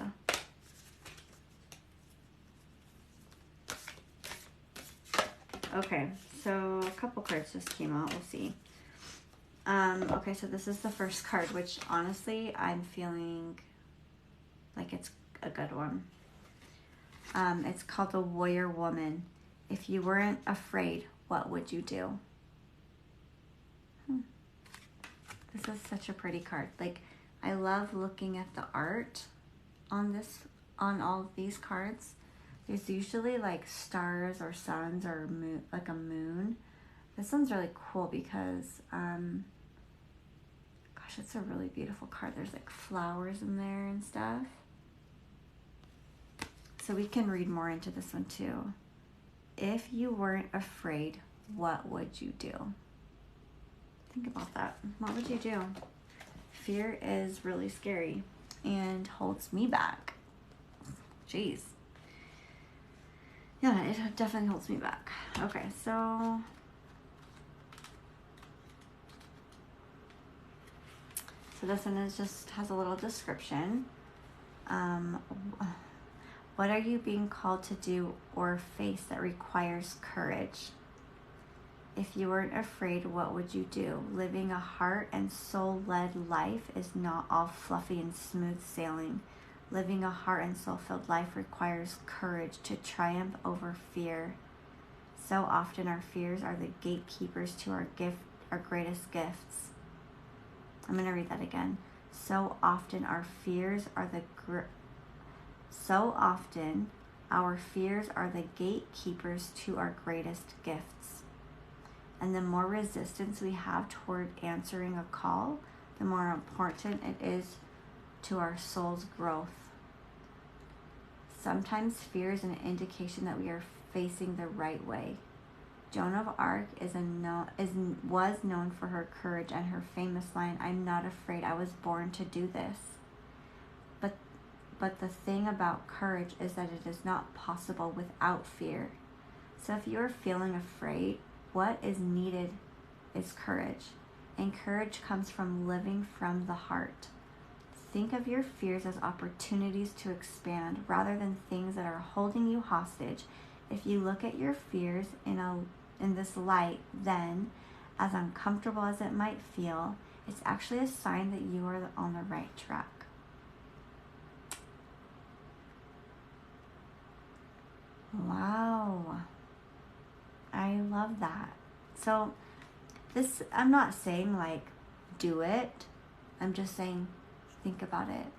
Okay, so a couple cards just came out. We'll see. Okay, so this is the first card, which honestly, I'm feeling like it's a good one. It's called the Warrior Woman. If you weren't afraid, what would you do? This is such a pretty card. Like, I love looking at the art on all of these cards. There's usually like stars or suns or moon, like a moon. This one's really cool because, gosh, it's a really beautiful card. There's like flowers in there and stuff. So we can read more into this one too. If you weren't afraid, what would you do? Think about that. What would you do? Fear is really scary and holds me back. Jeez. Yeah, it definitely holds me back. Okay, so this one has a little description. What are you being called to do or face that requires courage? If you weren't afraid, what would you do? Living a heart and soul-led life is not all fluffy and smooth sailing. Living a heart and soul-filled life requires courage to triumph over fear. So often our fears are the gatekeepers to our greatest gifts. I'm going to read that again. So often our fears are Our fears are the gatekeepers to our greatest gifts. And the more resistance we have toward answering a call, the more important it is to our soul's growth. Sometimes fear is an indication that we are facing the right way. Joan of Arc was known for her courage and her famous line, "I'm not afraid, I was born to do this." But the thing about courage is that it is not possible without fear. So if you're feeling afraid, what is needed is courage. And courage comes from living from the heart. Think of your fears as opportunities to expand rather than things that are holding you hostage. If you look at your fears in this light, then, as uncomfortable as it might feel, it's actually a sign that you are on the right track. Wow. I love that. So I'm not saying like do it. I'm just saying think about it.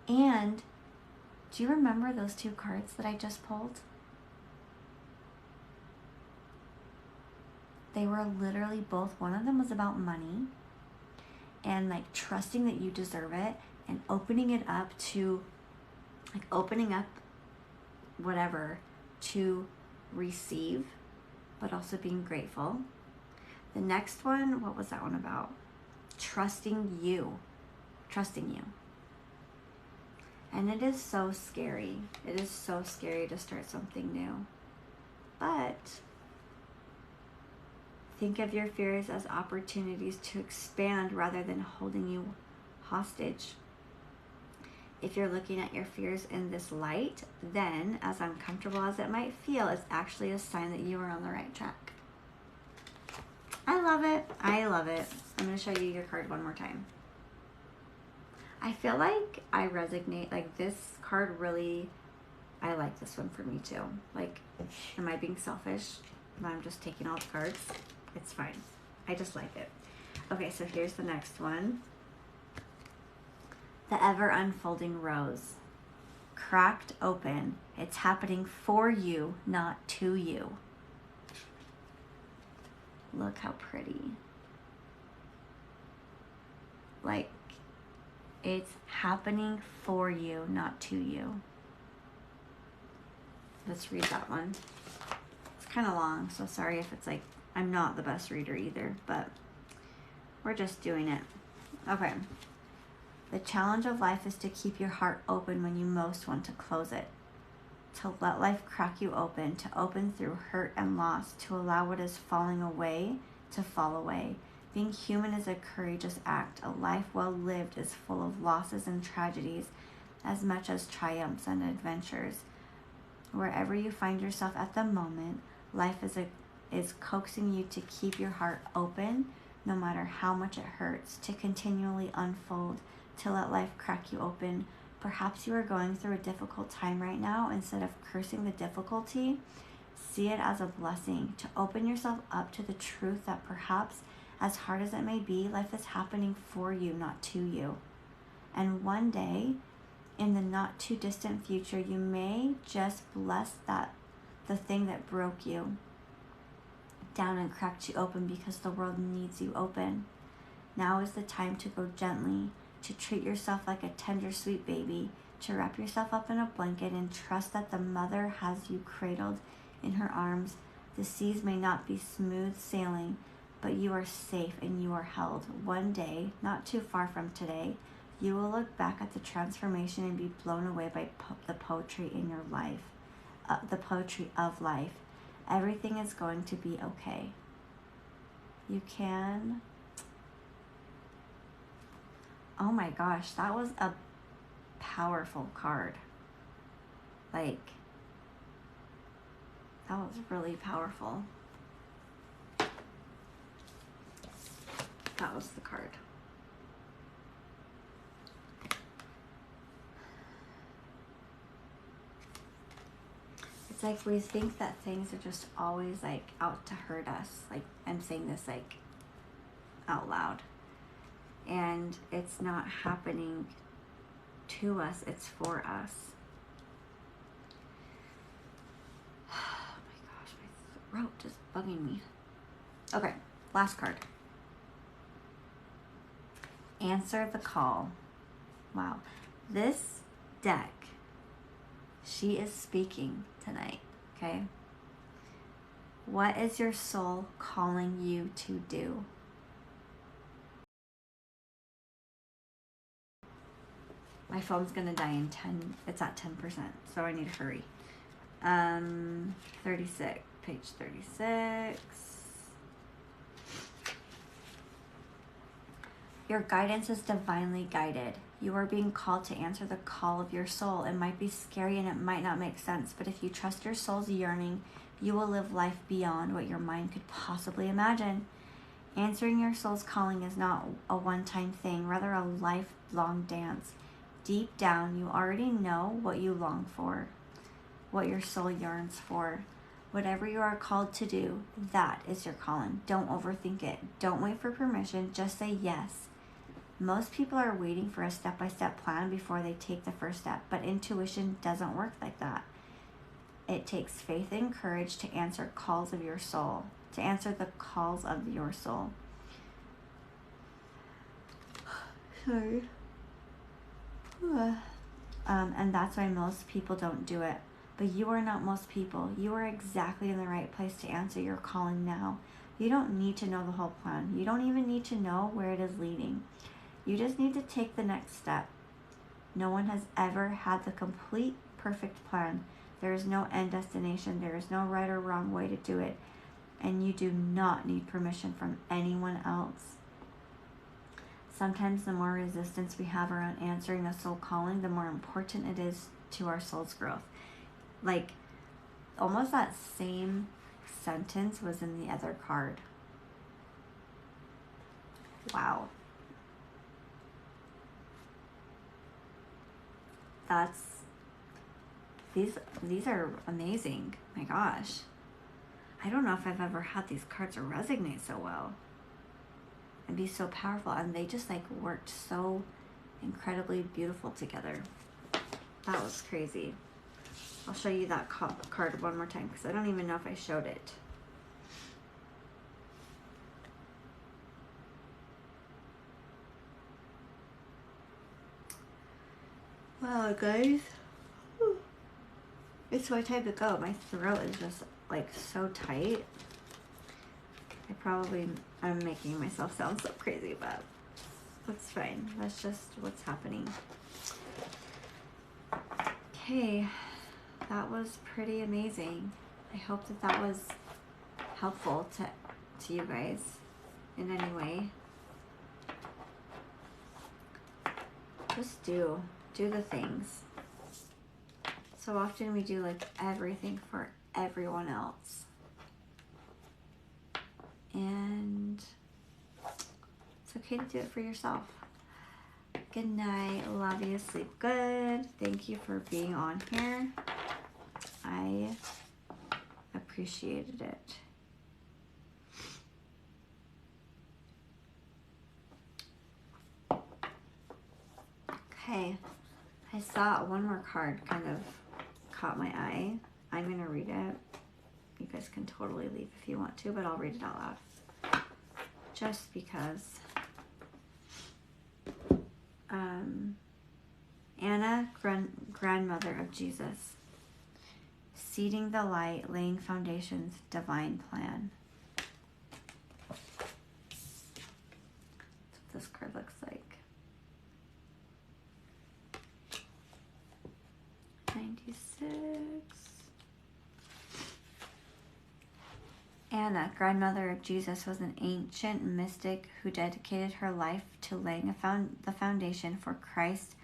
And do you remember those two cards that I just pulled? They were literally both, one of them was about money and like trusting that you deserve it and opening it up to, like opening up whatever to receive, but also being grateful. The next one, what was that one about? Trusting you. And it is so scary. It is so scary to start something new. But think of your fears as opportunities to expand rather than holding you hostage. If you're looking at your fears in this light, then, as uncomfortable as it might feel, it's actually a sign that you are on the right track. I love it. I love it. I'm going to show you your card one more time. I feel like I resonate, like this card really, I like this one for me too. Like, am I being selfish? I'm just taking all the cards. It's fine. I just like it. Okay, so here's the next one. The ever unfolding rose. Cracked open. It's happening for you, not to you. Look how pretty. Like, it's happening for you, not to you. Let's read that one. It's kind of long, so sorry if it's like, I'm not the best reader either, but we're just doing it. Okay. The challenge of life is to keep your heart open when you most want to close it. To let life crack you open, to open through hurt and loss, to allow what is falling away to fall away. Being human is a courageous act. A life well lived is full of losses and tragedies as much as triumphs and adventures. Wherever you find yourself at the moment, life is coaxing you to keep your heart open, no matter how much it hurts, to continually unfold, to let life crack you open. Perhaps you are going through a difficult time right now. Instead of cursing the difficulty, see it as a blessing, to open yourself up to the truth that perhaps, as hard as it may be, life is happening for you, not to you. And one day, in the not too distant future, you may just bless the thing that broke you down and cracked you open, because the world needs you open. Now is the time to go gently, to treat yourself like a tender, sweet baby, to wrap yourself up in a blanket and trust that the mother has you cradled in her arms. The seas may not be smooth sailing, but you are safe and you are held. One day, not too far from today, you will look back at the transformation and be blown away by the poetry in your life, the poetry of life. Everything is going to be okay. You can... Oh my gosh, that was a powerful card. Like, that was really powerful. That was the card. It's like we think that things are just always like out to hurt us. Like, I'm saying this like out loud. And it's not happening to us, it's for us. just bugging me. Okay, last card. Answer the call. Wow. This deck, she is speaking tonight, okay? What is your soul calling you to do? My phone's gonna die in 10, it's at 10%, so I need to hurry. 36, page 36. Your guidance is divinely guided. You are being called to answer the call of your soul. It might be scary and it might not make sense, but if you trust your soul's yearning, you will live life beyond what your mind could possibly imagine. Answering your soul's calling is not a one-time thing, rather a lifelong dance. Deep down, you already know what you long for, what your soul yearns for. Whatever you are called to do, that is your calling. Don't overthink it. Don't wait for permission. Just say yes. Most people are waiting for a step-by-step plan before they take the first step, but intuition doesn't work like that. It takes faith and courage to answer calls of your soul, to answer the calls of your soul. Sorry. And that's why most people don't do it. But you are not most people. You are exactly in the right place to answer your calling now. You don't need to know the whole plan. You don't even need to know where it is leading. You just need to take the next step. No one has ever had the complete, perfect plan. There is no end destination. There is no right or wrong way to do it. And you do not need permission from anyone else. Sometimes the more resistance we have around answering a soul calling, the more important it is to our soul's growth. Like, almost that same sentence was in the other card. Wow. These are amazing. My gosh. I don't know if I've ever had these cards resonate so well and be so powerful, and they just like worked so incredibly beautiful together. That was crazy. I'll show you that card one more time because I don't even know if I showed it. Wow, guys. It's my time to go. My throat is just like so tight. I'm making myself sound so crazy, but that's fine. That's just what's happening. Okay, that was pretty amazing. I hope that was helpful to you guys in any way. Just do the things. So often we do like everything for everyone else. And it's okay to do it for yourself. Good night. Love you. Sleep good. Thank you for being on here. I appreciated it. Okay. I saw one more card kind of caught my eye. I'm going to read it. You guys can totally leave if you want to, but I'll read it out loud. Just because. Anna, grandmother of Jesus. Seeding the light, laying foundations, divine plan. That's what this card looks like. 96. Anna, grandmother of Jesus, was an ancient mystic who dedicated her life to laying the foundation for Christ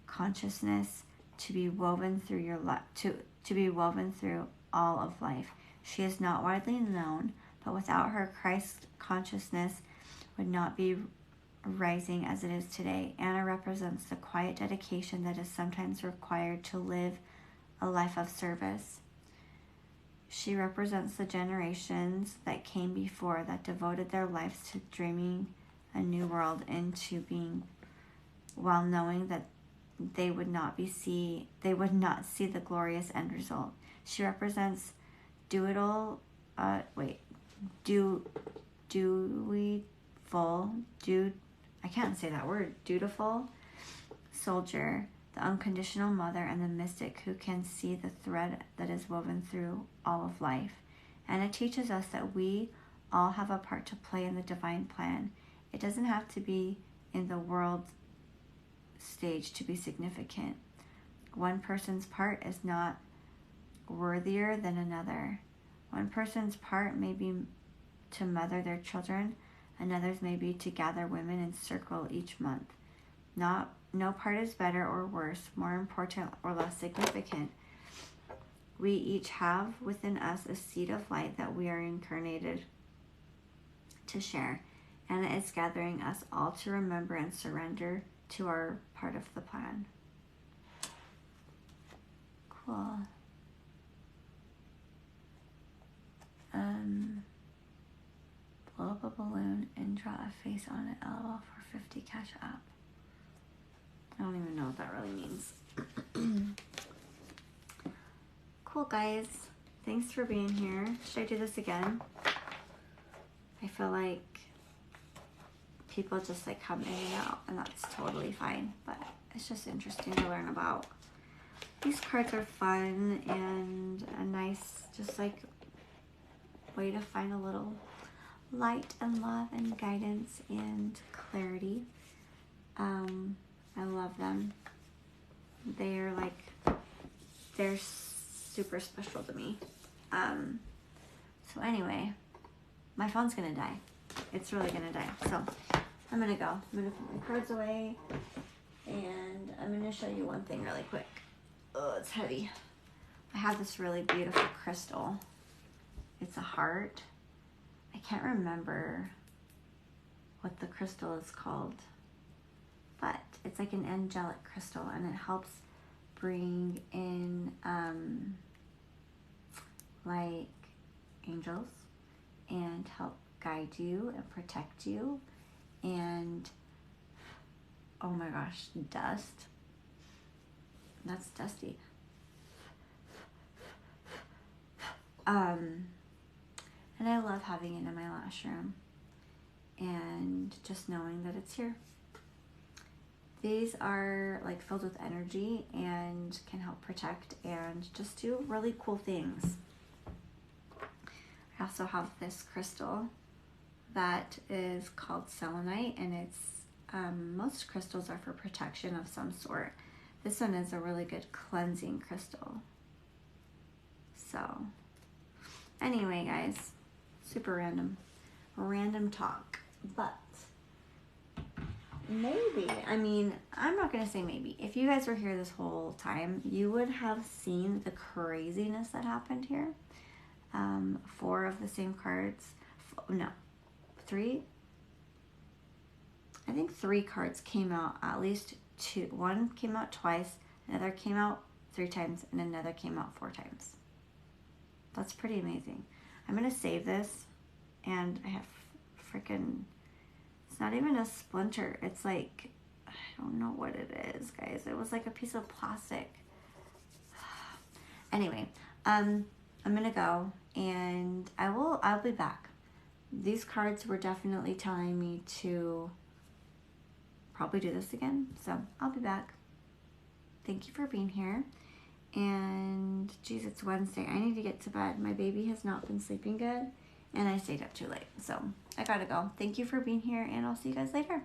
consciousness to be woven through to be woven through all of life. She is not widely known, but without her, Christ consciousness would not be rising as it is today. Anna represents the quiet dedication that is sometimes required to live a life of service. She represents the generations that came before that devoted their lives to dreaming a new world into being, while knowing that they would not see the glorious end result. She represents do it all I can't say that word, dutiful soldier, the unconditional mother, and the mystic who can see the thread that is woven through all of life. And it teaches us that we all have a part to play in the divine plan. It doesn't have to be in the world stage to be significant. One person's part is not worthier than another. One person's part may be to mother their children, another's may be to gather women in circle each month. No part is better or worse, more important or less significant. We each have within us a seed of light that we are incarnated to share, and it is gathering us all to remember and surrender to our part of the plan. Cool. Blow up a balloon and draw a face on it. LOL for 50 cash app. I don't even know what that really means. Cool, guys. Thanks for being here. Should I do this again? I feel like people just like come in and out, and that's totally fine. But it's just interesting to learn about. These cards are fun and a nice, just like, way to find a little light and love and guidance and clarity. I love them. They're super special to me. So anyway, my phone's gonna die. It's really gonna die. So I'm gonna go. I'm gonna put my cards away, and I'm gonna show you one thing really quick. Oh, it's heavy. I have this really beautiful crystal. It's a heart. I can't remember what the crystal is called, but it's like an angelic crystal, and it helps bring in like angels and help guide you and protect you. And oh my gosh, dust. That's dusty. And I love having it in my lash room and just knowing that it's here. These are like filled with energy and can help protect and just do really cool things. I also have this crystal that is called selenite, and it's most crystals are for protection of some sort. This one is a really good cleansing crystal. So anyway, guys, super random talk, but maybe, I mean, I'm not gonna say maybe. If you guys were here this whole time, you would have seen the craziness that happened here. 4 of the same cards, no, 3. I think 3 cards came out, at least 2. One came out twice, another came out 3 times, and another came out 4 times. That's pretty amazing. I'm gonna save this, and I have freaking, it's not even a splinter. It's like, I don't know what it is, guys. It was like a piece of plastic. Anyway, I'm gonna go, and I'll be back. These cards were definitely telling me to probably do this again, so I'll be back. Thank you for being here. And geez, it's Wednesday. I need to get to bed. My baby has not been sleeping good, and I stayed up too late, so I gotta go. Thank you for being here, and I'll see you guys later.